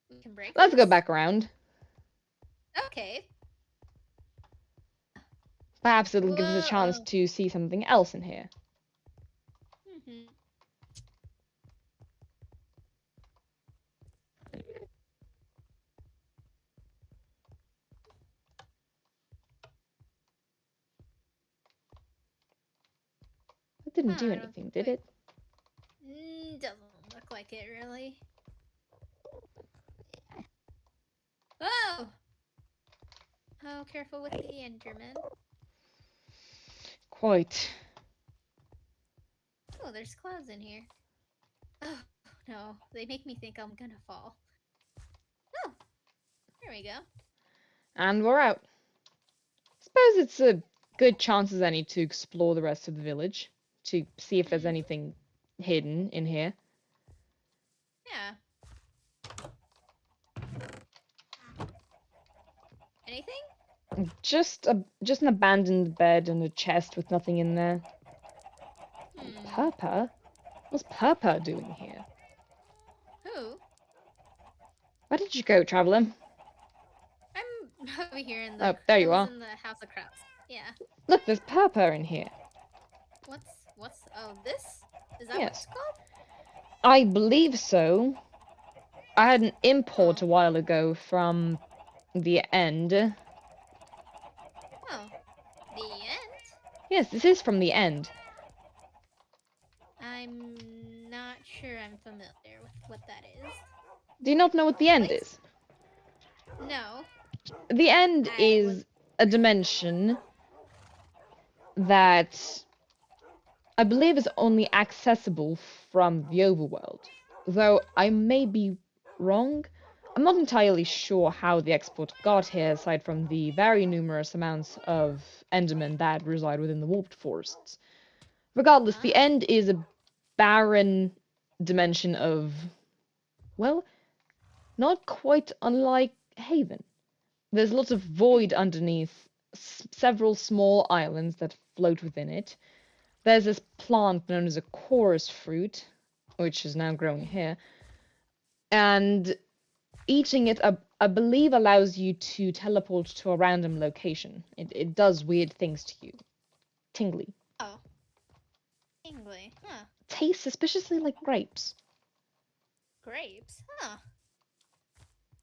We can break Let's go this? back around. Okay. Perhaps it'll give us a chance Whoa. to see something else in here. Mm-hmm. It didn't do I don't. anything, did Wait. it? Doesn't look like it, really. Oh! Oh, careful with the Enderman. Quite. Oh, there's clouds in here. Oh, no. They make me think I'm gonna fall. Oh! There we go. And we're out. Suppose it's a good chance as any to explore the rest of the village, to see if there's anything hidden in here. Yeah. Anything? Just an abandoned bed and a chest with nothing in there. Purpur? What's Purpur doing here? Who? Where did you go, traveler? I'm over here in the. Oh, there you I was are. in the House of Crafts. Yeah. Look, there's Purpur in here. What's? Oh, this? Is that what Yes. it's called? I believe so. I had an import Oh. a while ago from the end. Oh. The end? Yes, this is from the end. I'm not sure I'm familiar with what that is. Do you not know what the end Please? is? No. The end I is was. a dimension that I believe is only accessible from the overworld. Though I may be wrong. I'm not entirely sure how the export got here, aside from the very numerous amounts of Endermen that reside within the warped forests. Regardless, the Ah. end is a barren dimension of, well, not quite unlike Haven. There's lots of void underneath several small islands that float within it. There's this plant known as a chorus fruit, which is now growing here, and eating it, I believe, allows you to teleport to a random location. It does weird things to you. Tingly. Oh. Tingly. Huh. Tastes suspiciously like grapes. Grapes. Huh.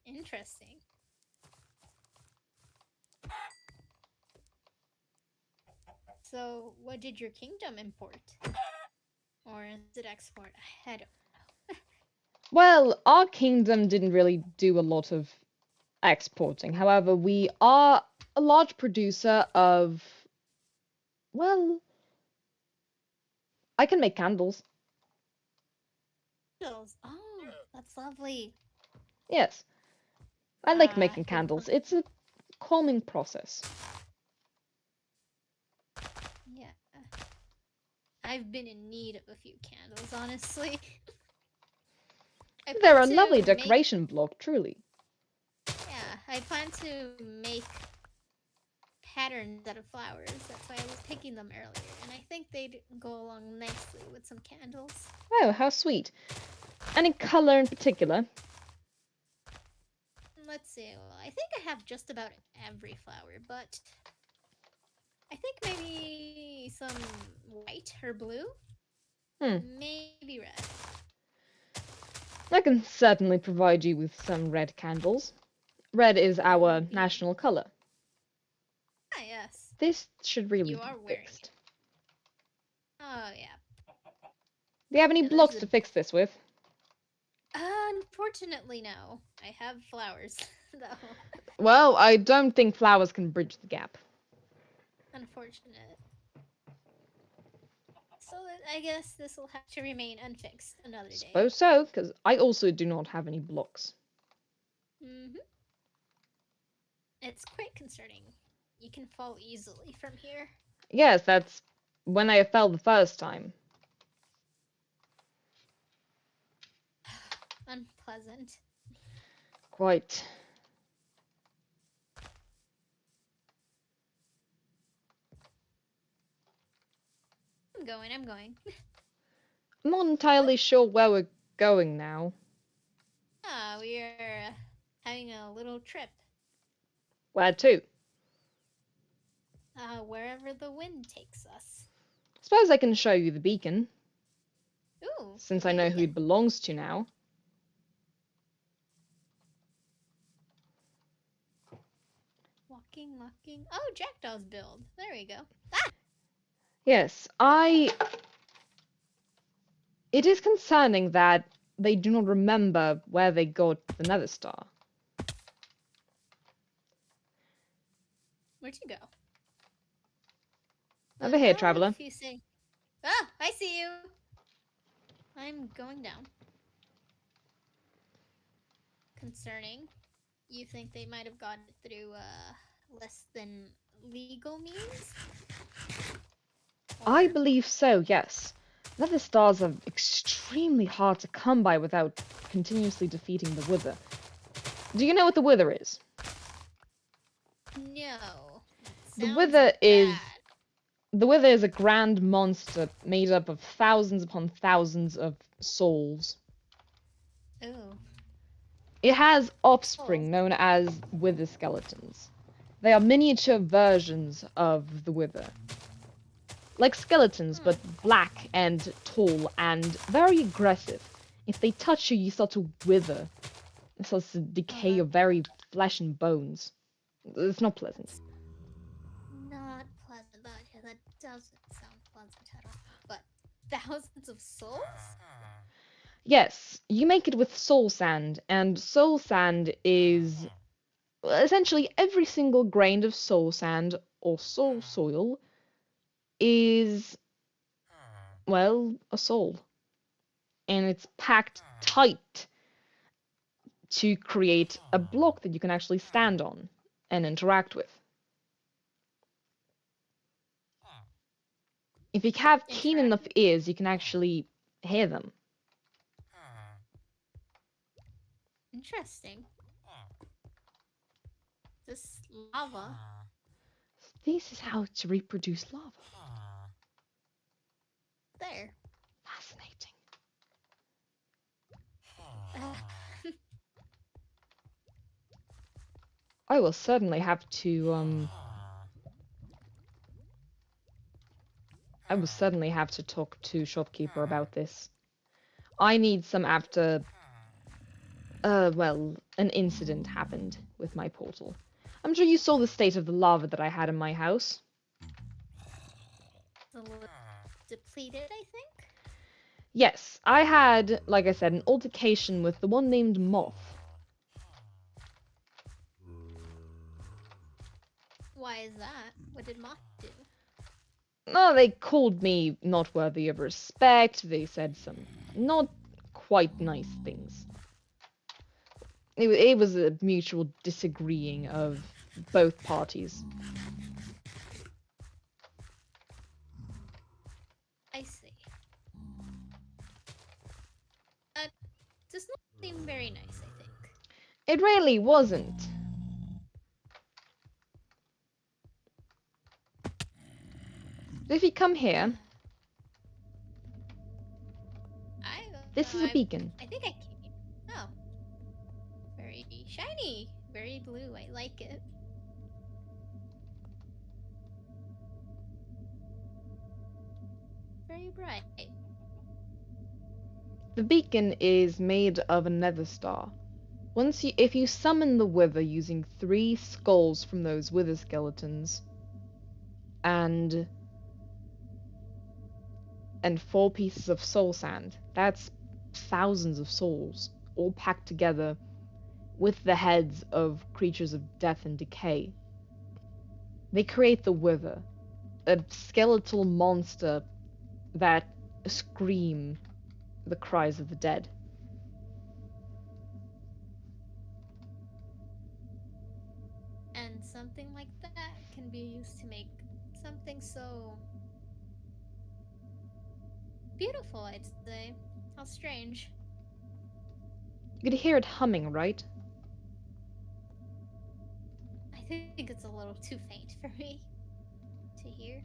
Interesting. So, what did your kingdom import? Or is it export? I don't. Well, our kingdom didn't really do a lot of exporting. However, we are a large producer of, well, I can make candles. Candles. Oh, that's lovely. Yes, I like making It, candles. It's a calming process. yeah. I've been in need of a few candles, honestly. I They're plan a lovely to make. decoration block, truly. Yeah, I plan to make patterns out of flowers. That's why I was picking them earlier, and I think they'd go along nicely with some candles. Oh, how sweet. Any color in particular? Let's see. Well, I think I have just about every flower, but I think maybe some white or blue, Hmm. maybe red. I can certainly provide you with some red candles. Red is That our would be. national color. Ah, yes. This should really You be are wearing it. fixed. Oh, yeah. Do you have any Yeah, there's blocks the. to fix this with? Unfortunately, no. I have flowers, though. Well, I don't think flowers can bridge the gap. Unfortunate. So I guess this will have to remain unfixed another day. Suppose so, because I also do not have any blocks. Mm-hmm. It's quite concerning. You can fall easily from here. Yes, that's when I fell the first time. Unpleasant. Quite. I'm going. I'm not entirely sure where we're going now. Ah, we are having a little trip. Where to? Wherever the wind takes us. Suppose I can show you the beacon, Ooh, since I know who it belongs to now. Walking. Oh, Jackdaw's build. There we go. Yes, It is concerning that they do not remember where they got the Nether Star. Where'd you go? Over here, Oh, traveler. if you say. Ah, I see you. I'm going down. Concerning. You think they might have gotten it through less than legal means? I Or believe so, yes. Nether stars are extremely hard to come by without continuously defeating the Wither. Do you know what the Wither is? no. The Sounds Wither is bad. the Wither is a grand monster made up of thousands upon thousands of souls. Ooh. It has Souls. offspring known as Wither skeletons. They are miniature versions of the Wither. Like skeletons, but black and tall and very aggressive. If they touch you, you start to wither. It starts to decay your very flesh and bones. It's not pleasant. That's not pleasant. That doesn't sound pleasant at all. But thousands of souls? Yes, you make it with soul sand, and soul sand is essentially every single grain of soul sand or soul soil is, well, a soul. And it's packed tight to create a block that you can actually stand on and interact with. If you have keen enough ears, you can actually hear them. Interesting. This lava. This is how to reproduce lava. There. Fascinating. I will certainly have to talk to shopkeeper about this. I need some after well, an incident happened with my portal. I'm sure you saw the state of the lava that I had in my house. depleted, I think. Yes, I had, like I said, an altercation with the one named Moth. Why is that? What did Moth do? Oh, they called me not worthy of respect. They said some not quite nice things. It was a mutual disagreeing of both parties. I see. That does not seem very nice, I think. It really wasn't. If you come here, this is a beacon. I think I came. Oh. Very shiny. Very blue. I like it. Very bright. The beacon is made of a nether star. If you summon the wither using 3 skulls from those wither skeletons and 4 pieces of soul sand, that's thousands of souls all packed together with the heads of creatures of death and decay. They create the wither, a skeletal monster that scream the cries of the dead. And something like that can be used to make something so beautiful, I'd say. How strange. You could hear it humming, right? I think it's a little too faint for me to hear.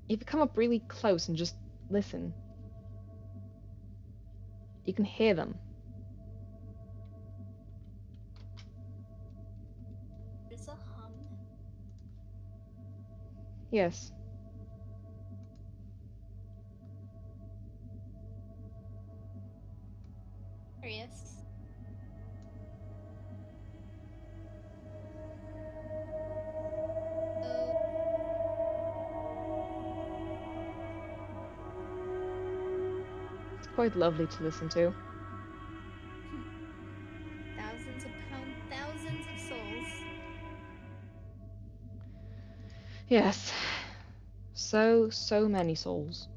If you come up really close and just listen, you can hear them. There's a hum. Yes. Curious. So, It's quite lovely to listen to. thousands of souls. Yes. So many souls.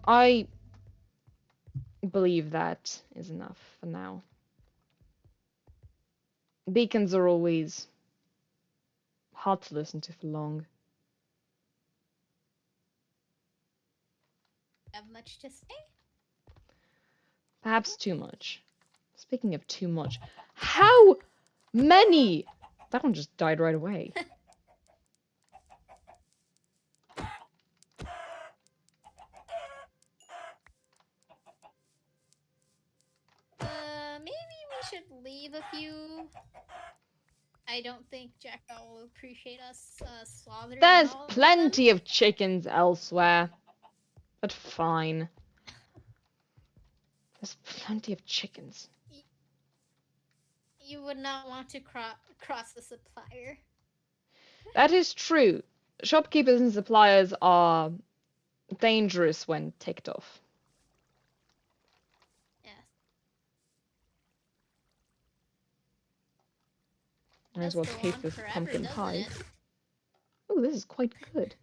I believe that is enough for now. Beacons are always hard to listen to for long. Have much to say? Perhaps too much. Speaking of too much, how many? That one just died right away. Maybe we should leave a few. I don't think Jackdaw will appreciate us slaughtering There's all of them. plenty of chickens elsewhere. But fine. There's plenty of chickens. You would not want to cross the supplier. That is true. Shopkeepers and suppliers are dangerous when ticked off. Yes. Might as Does well go taste on this forever, pumpkin doesn't pie. it? Oh, this is quite good.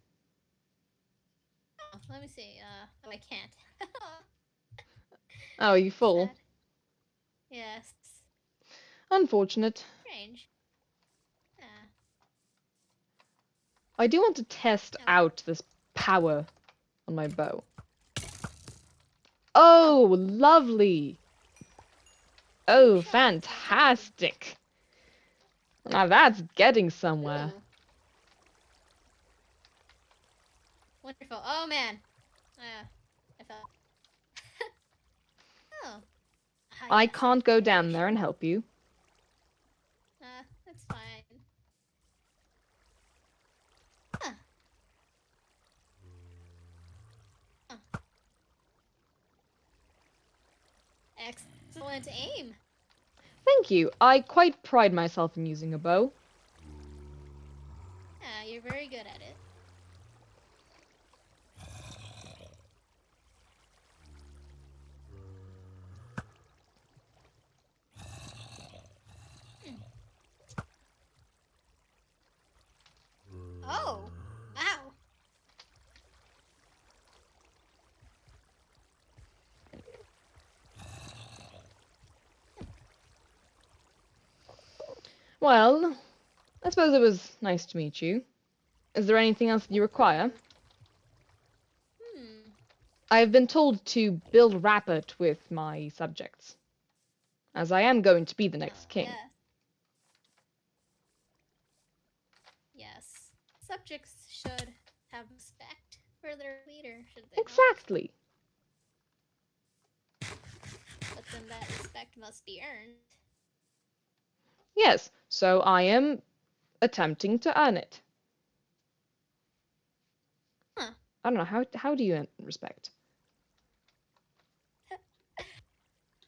Oh, let me see. Oh, I can't. Oh, are you full? Sad. Yes. Unfortunate. Strange. Yeah. I do want to test Oh. out this power on my bow. Oh, lovely! Oh, Shot. fantastic! Now that's getting somewhere. Ooh. Wonderful. Oh man. I fell. Oh. I Yes, can't go very down there shiny. and help you. That's fine. Huh. Huh. Excellent aim. Thank you. I quite pride myself in using a bow. Yeah, you're very good at it. Hmm. Oh, wow. Well, I suppose it was nice to meet you. Is there anything else you require? Hmm. I have been told to build rapport with my subjects, as I am going to be the next king. Yes. Yes. Subjects should have respect for their leader, should they not? Exactly. But then that respect must be earned. Yes, so I am attempting to earn it. Huh. I don't know, how do you earn respect?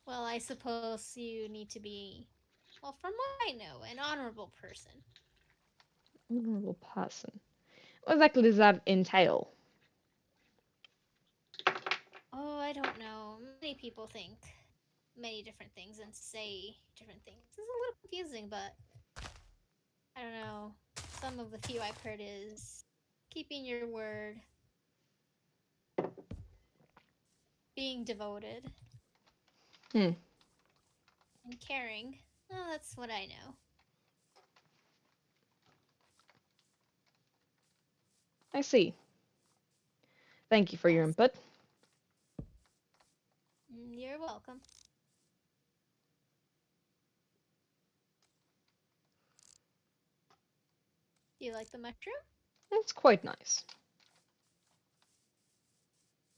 Well, I suppose you need to be, well, from what I know, an honorable person. Honorable person. What exactly does that entail? Oh, I don't know. Many people think many different things and say different things. It's a little confusing, but I don't know. Some of the few I've heard is keeping your word, being devoted, Hmm, and caring. Oh, that's what I know. I see. Thank you for your Yes. input. You're welcome. Do you like the mushroom? It's quite nice.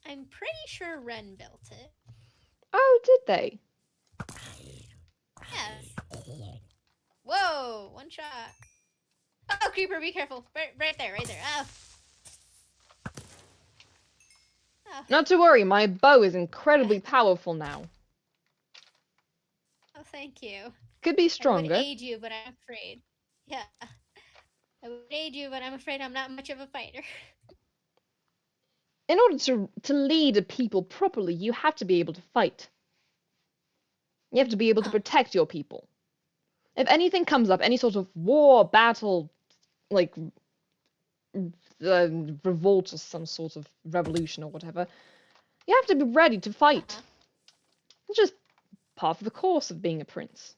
I'm pretty sure Ren built it. Oh, did they? Yes. Whoa! One shot. Oh, creeper, be careful! Right there, right there. Oh. Oh. Not to worry, my bow is incredibly powerful now. Oh, thank you. Could be I would stronger. aid you, but I'm afraid. Yeah. I would aid you, but I'm afraid I'm not much of a fighter. In order to lead a people properly, you have to be able to fight. You have to be able to Huh. protect your people. If anything comes up, any sort of war, battle, like revolt or some sort of revolution or whatever, you have to be ready to fight. Uh-huh. It's just part of the course of being a prince.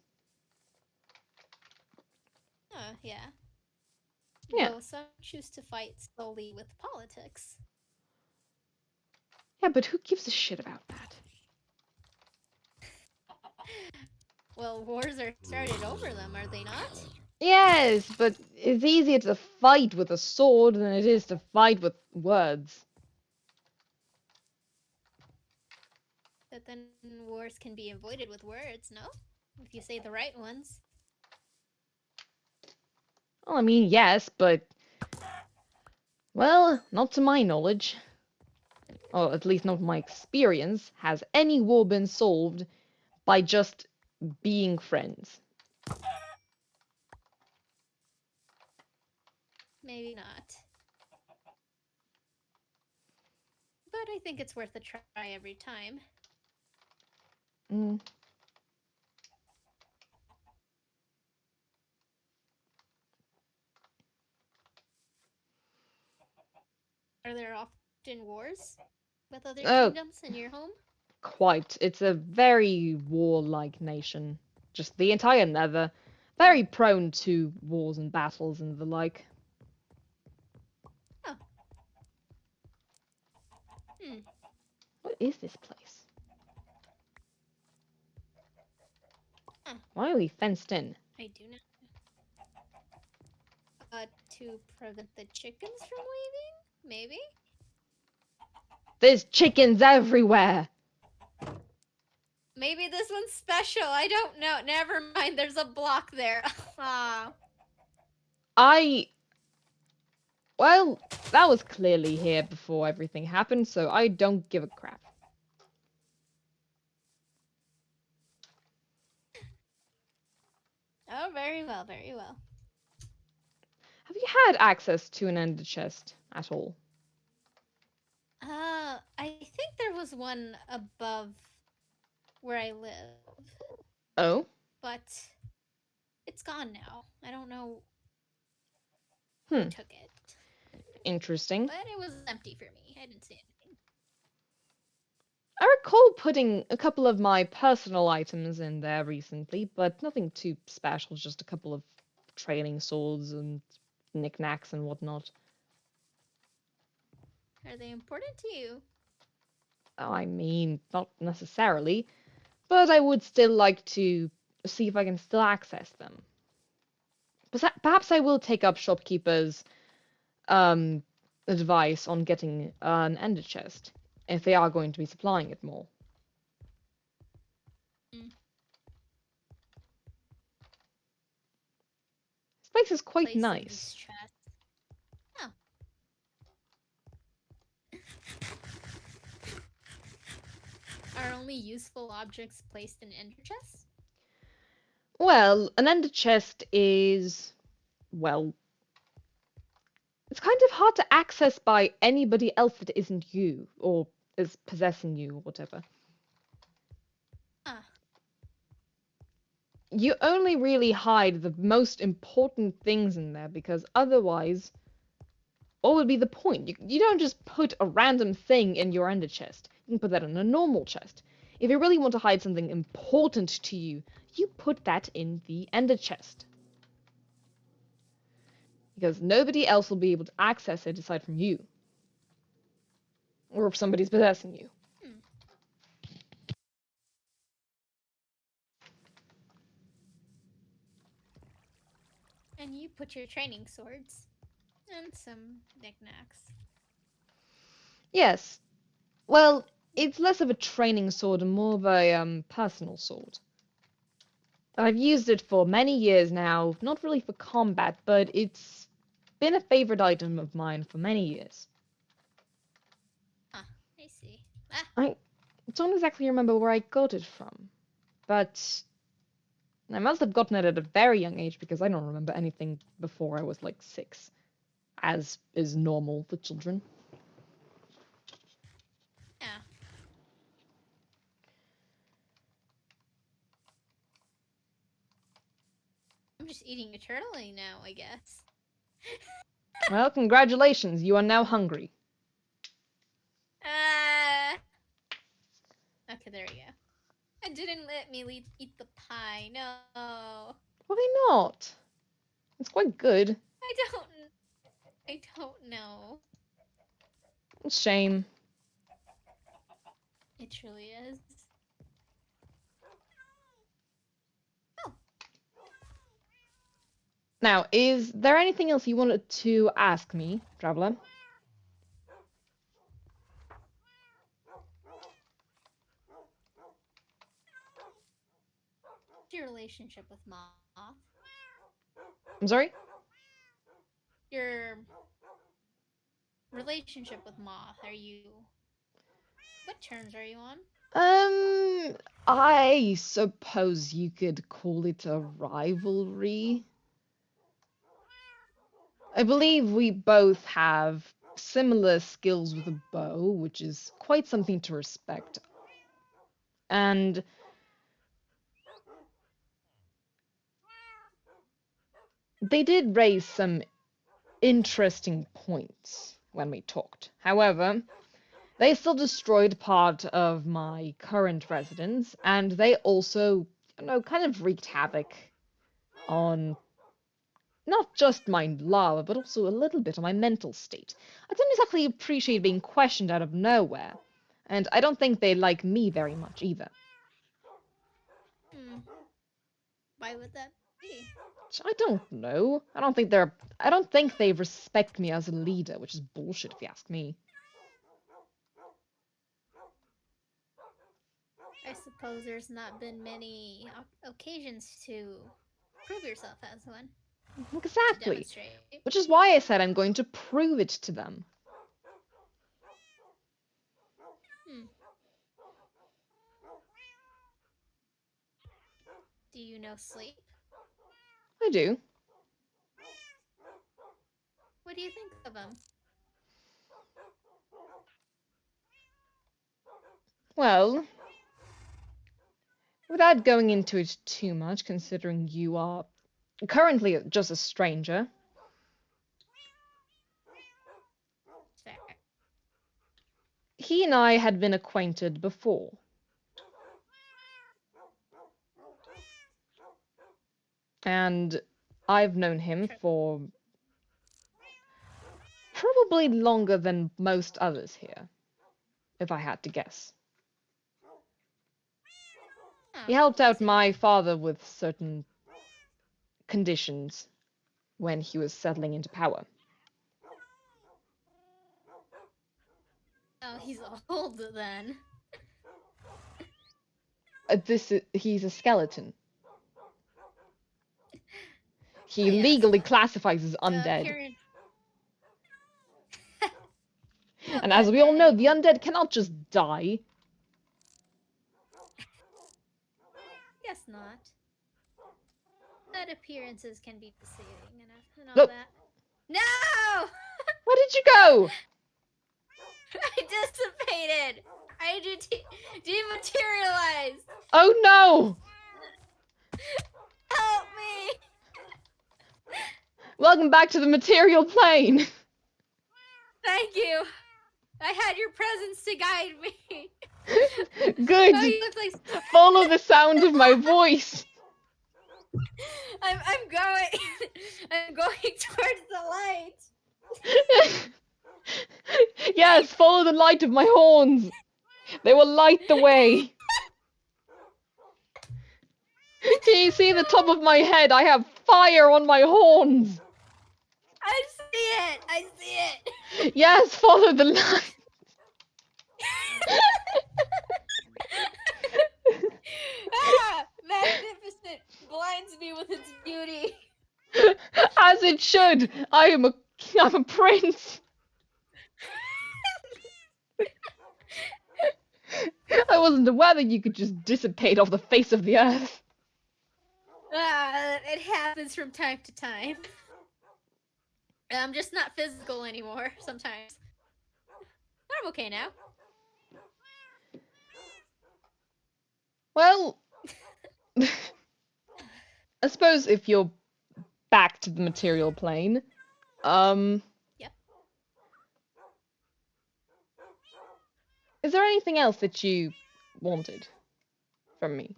Yeah. Yeah. Though some choose to fight solely with politics. Yeah, but who gives a shit about that? Well, wars are started over them, are they not? Yes, but it's easier to fight with a sword than it is to fight with words. But then wars can be avoided with words, no? If you say the right ones. Well, I mean, yes, but well, not to my knowledge, or at least not my experience, has any war been solved by just being friends. Maybe not. But I think it's worth a try every time. Mm. Are there often wars with other Oh, kingdoms in your home? quite. It's a very warlike nation. Just the entire Nether. Hmm. Very prone to wars and battles and the like. Oh. Hmm. What is this place? Huh. Why are we fenced in? I do not. To prevent the chickens from leaving? Maybe? There's chickens everywhere! Maybe this one's special. I don't know. Never mind. There's a block there. Ah. I. Well, that was clearly here before everything happened, so I don't give a crap. Oh, very well, very well. had access to an ender chest at all? I think there was one above where I live, Oh, but it's gone now. I don't know who hmm, took it, interesting. but it was empty for me. I didn't see anything. I recall putting a couple of my personal items in there recently, but nothing too special, just a couple of training swords and knickknacks and whatnot. Are they important to you? I mean, not necessarily, but I would still like to see if I can still access them. Perhaps I will take up shopkeepers' um, advice on getting an ender chest, if they are going to be supplying it more. Mm. This place is quite Place in these nice. chests. Oh. Are only useful objects placed in ender chests? Well, an ender chest is, well, it's kind of hard to access by anybody else that isn't you, or is possessing you, or whatever. Ah. You only really hide the most important things in there because otherwise, what would be the point? You don't just put a random thing in your ender chest. You can put that in a normal chest. If you really want to hide something important to you, you put that in the ender chest. Because nobody else will be able to access it aside from you. Or if somebody's possessing you. Hmm. And you put your training swords and some knickknacks. Yes. Well, it's less of a training sword and more of a personal sword. I've used it for many years now, not really for combat, but it's been a favorite item of mine for many years. Ah, I see. Ah, I don't exactly remember where I got it from, but I must have gotten it at a very young age because I don't remember anything before I was like 6, as is normal for children. yeah. I'm just eating eternally now, I guess. Well, congratulations, you are now hungry. Ah. Okay, there we go. It didn't let me eat the pie. No. Why not? It's quite good. I don't. I don't know. Shame. It truly is. Oh, Now, is there anything else you wanted to ask me, traveler? your relationship with Moth? I'm sorry? Your relationship with Moth? Are you? What terms are you on? I suppose you could call it a rivalry. I believe we both have similar skills with a bow, which is quite something to respect. And they did raise some interesting points when we talked. However, they still destroyed part of my current residence, and they also, kind of wreaked havoc on not just my lava, but also a little bit on my mental state. I don't exactly appreciate being questioned out of nowhere, and I don't think they like me very much either. Hmm. Why would that be? I don't know. I don't think they respect me as a leader, which is bullshit if you ask me. I suppose there's not been many occasions to prove yourself as one, to Exactly. demonstrate. Which is why I said I'm going to prove it to them. Hmm. Do you know sleep? I do. What do you think of him? Well, without going into it too much, considering you are currently just a stranger, Fair. he and I had been acquainted before. And I've known him for probably longer than most others here, if I had to guess. Oh, He helped I out see. my father with certain conditions when he was settling into power. Oh, he's old then. He's a skeleton. Oh He yes, legally well, classifies as undead. appearance. And as we all But know, I the mean, undead cannot just die. guess not. But appearances can be deceiving and all Look, that. No! where did you go? I dissipated! I dematerialized! Oh no! Help me! Welcome back to the material plane. Thank you! I had your presence to guide me! Good. Oh, you look like... Follow the sound of my voice. I'm going... I'm going towards the light! Yes, follow the light of my horns. They will light the way. Can you see the top of my head? I have fire on my horns. I see it! I see it! Yes, follow the light. Ah! Magnificent! Blinds me with its beauty! As it should. I'm a prince. I wasn't aware that you could just dissipate off the face of the earth. It happens from time to time. I'm just not physical anymore sometimes. But I'm okay now. Well, I suppose if you're back to the material plane, Yep. is there anything else that you wanted from me?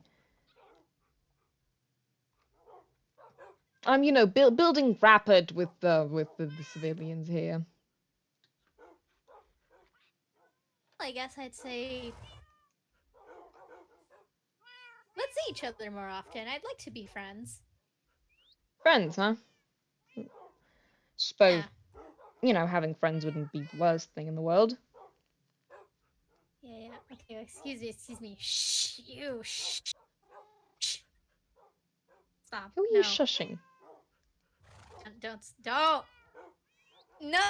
Building rapid with the civilians here. I guess I'd say let's see each other more often. I'd like to be friends. Friends, huh? Suppose, Yeah. having friends wouldn't be the worst thing in the world. Yeah. Okay. Excuse me. Shh. You. Shh. Shh. Stop. Who are you No. shushing? Don't. No,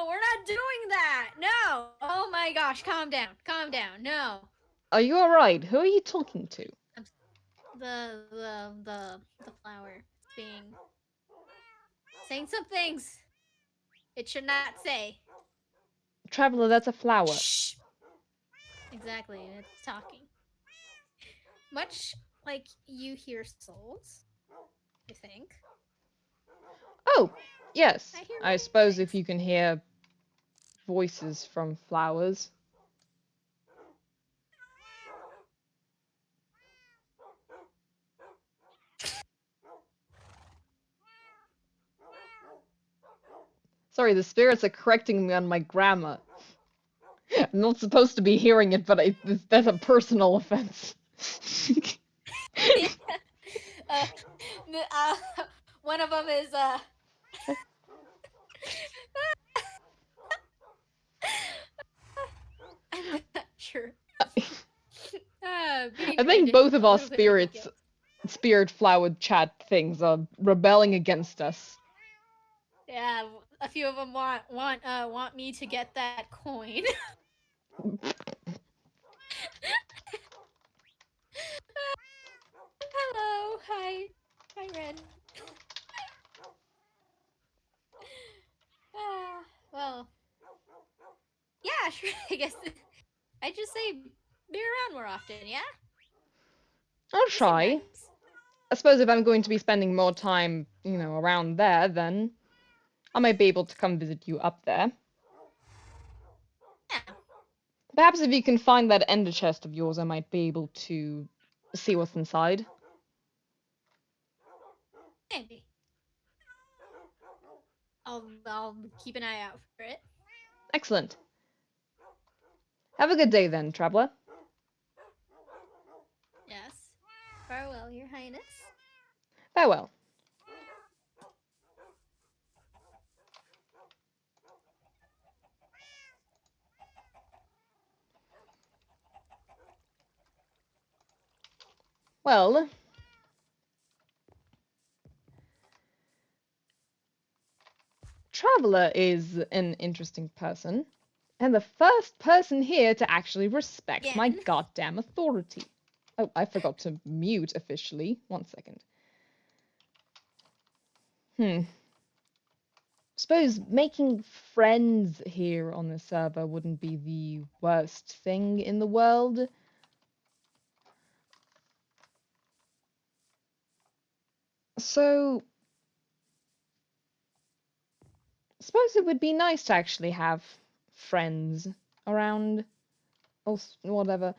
we're not doing that. No. Oh my gosh. Calm down. Calm down. No. Are you alright? Who are you talking to? The flower being saying some things it should not say. Traveler, that's a flower. Shh. Exactly, it's talking. Much like you hear souls, I think. Oh, yes. I hear I many suppose things. if you can hear voices from flowers. Sorry, the spirits are correcting me on my grammar. I'm not supposed to be hearing it, but that's a personal offense. Yeah. Uh, uh, one of them is I'm not sure. Being I think treated both of a our little bit ridiculous. spirit flower chat things are rebelling against us. Yeah, a few of them want me to get that coin. Hello, hi, Ren. I guess I just say be around more often, yeah? I'll You seem try. nice. I suppose if I'm going to be spending more time, around there, then I might be able to come visit you up there. Yeah, Perhaps if you can find that ender chest of yours, I might be able to see what's inside. maybe. I'll keep an eye out for it. Excellent. Have a good day then, traveler. Yes. Farewell, Your Highness. Farewell. Well, Traveler is an interesting person, and the first person here to actually respect my Again. goddamn authority. Oh, I forgot to mute officially. 1 second. Suppose making friends here on the server wouldn't be the worst thing in the world. So, suppose it would be nice to actually have friends around, or whatever.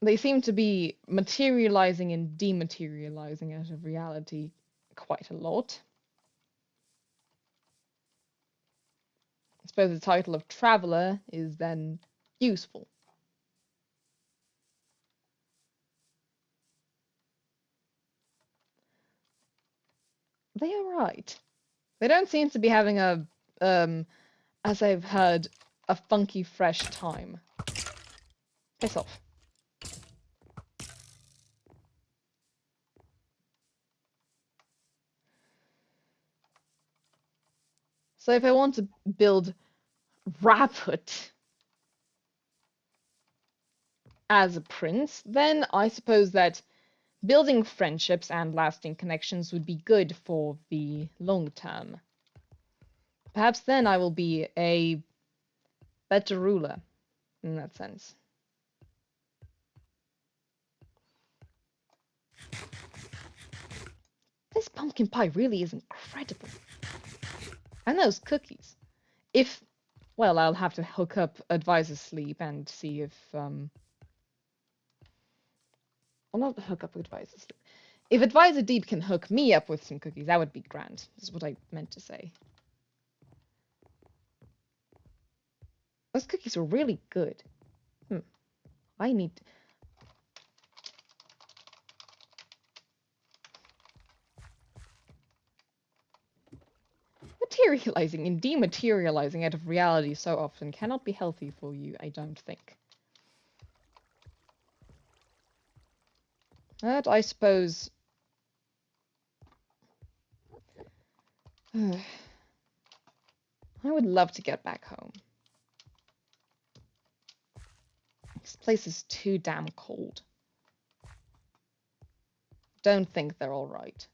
They seem to be materializing and dematerializing out of reality quite a lot. I suppose the title of Traveler is then useful. They are right. They don't seem to be having as I've heard, a funky fresh time. Piss off. So if I want to build Rapid as a prince, then I suppose that building friendships and lasting connections would be good for the long term. Perhaps then I will be a better ruler in that sense. This pumpkin pie really is incredible. And those cookies. Well, I'll have to hook up Advisor Sleep and see if, well, not hook up Advisor Sleep. If Advisor Deep can hook me up with some cookies, that would be grand, is what I meant to say. Those cookies are really good. I need... Materializing and dematerializing out of reality so often cannot be healthy for you, I don't think. That, I suppose... I would love to get back home. This place is too damn cold. Don't think they're all right.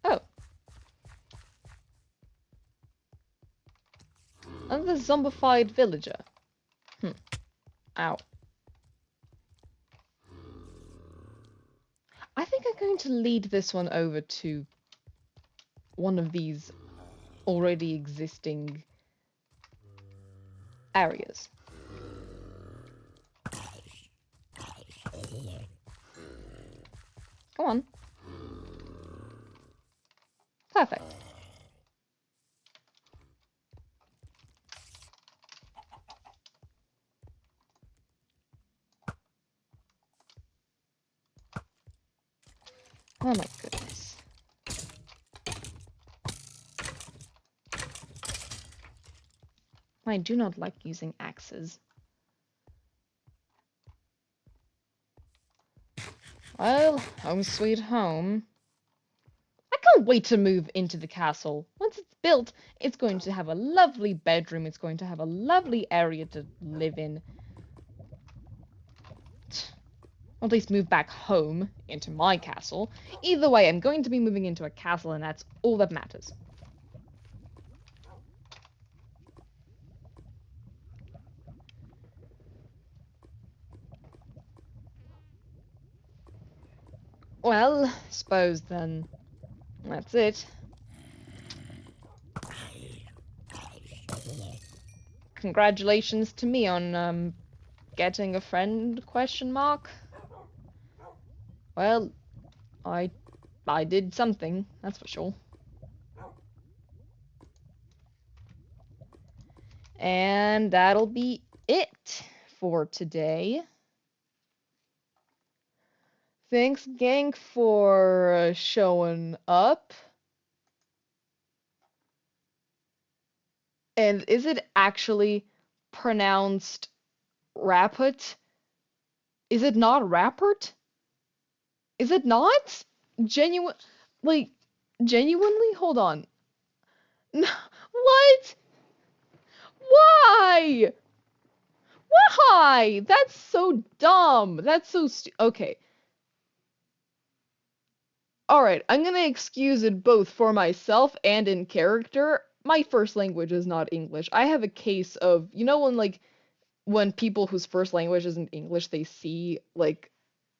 Oh. Another zombified villager. Ow. I think I'm going to lead this one over to one of these already existing areas. Come on. Perfect. Oh my goodness. I do not like using axes. Well, home sweet home. I can't wait to move into the castle. Once it's built, it's going to have a lovely bedroom. It's going to have a lovely area to live in. Or at least move back home into my castle. Either way, I'm going to be moving into a castle, and that's all that matters. Well, suppose then that's it. Congratulations to me on getting a friend, question mark. Well, I did something, that's for sure. And that'll be it for today. Thanks, gang, for showing up. And is it actually pronounced Raput? Is it not Rappert? Is it not? Genuine, like, genuinely? Hold on. What? Why? Why? That's so dumb. That's so okay. Alright, I'm gonna excuse it both for myself and in character. My first language is not English. I have a case of, you know, when people whose first language isn't English, they see like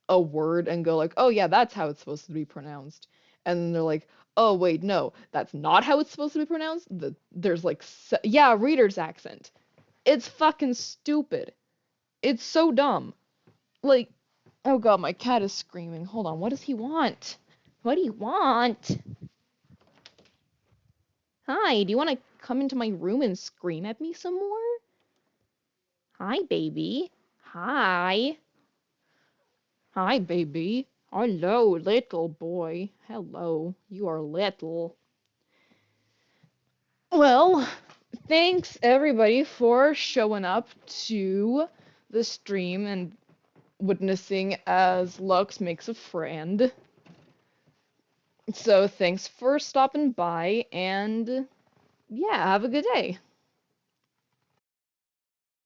a word and go like, "Oh yeah, that's how it's supposed to be pronounced." And then they're like, "Oh wait, no, that's not how it's supposed to be pronounced." There's like yeah, reader's accent. It's fucking stupid. It's so dumb. Like, oh god, my cat is screaming. Hold on, what does he want? What do you want? Hi, do you want to come into my room and scream at me some more? Hi, baby. Hi. Hi, baby. Hello, little boy. Hello. You are little. Well, thanks everybody for showing up to the stream and witnessing as Lux makes a friend. So thanks for stopping by, and yeah, have a good day.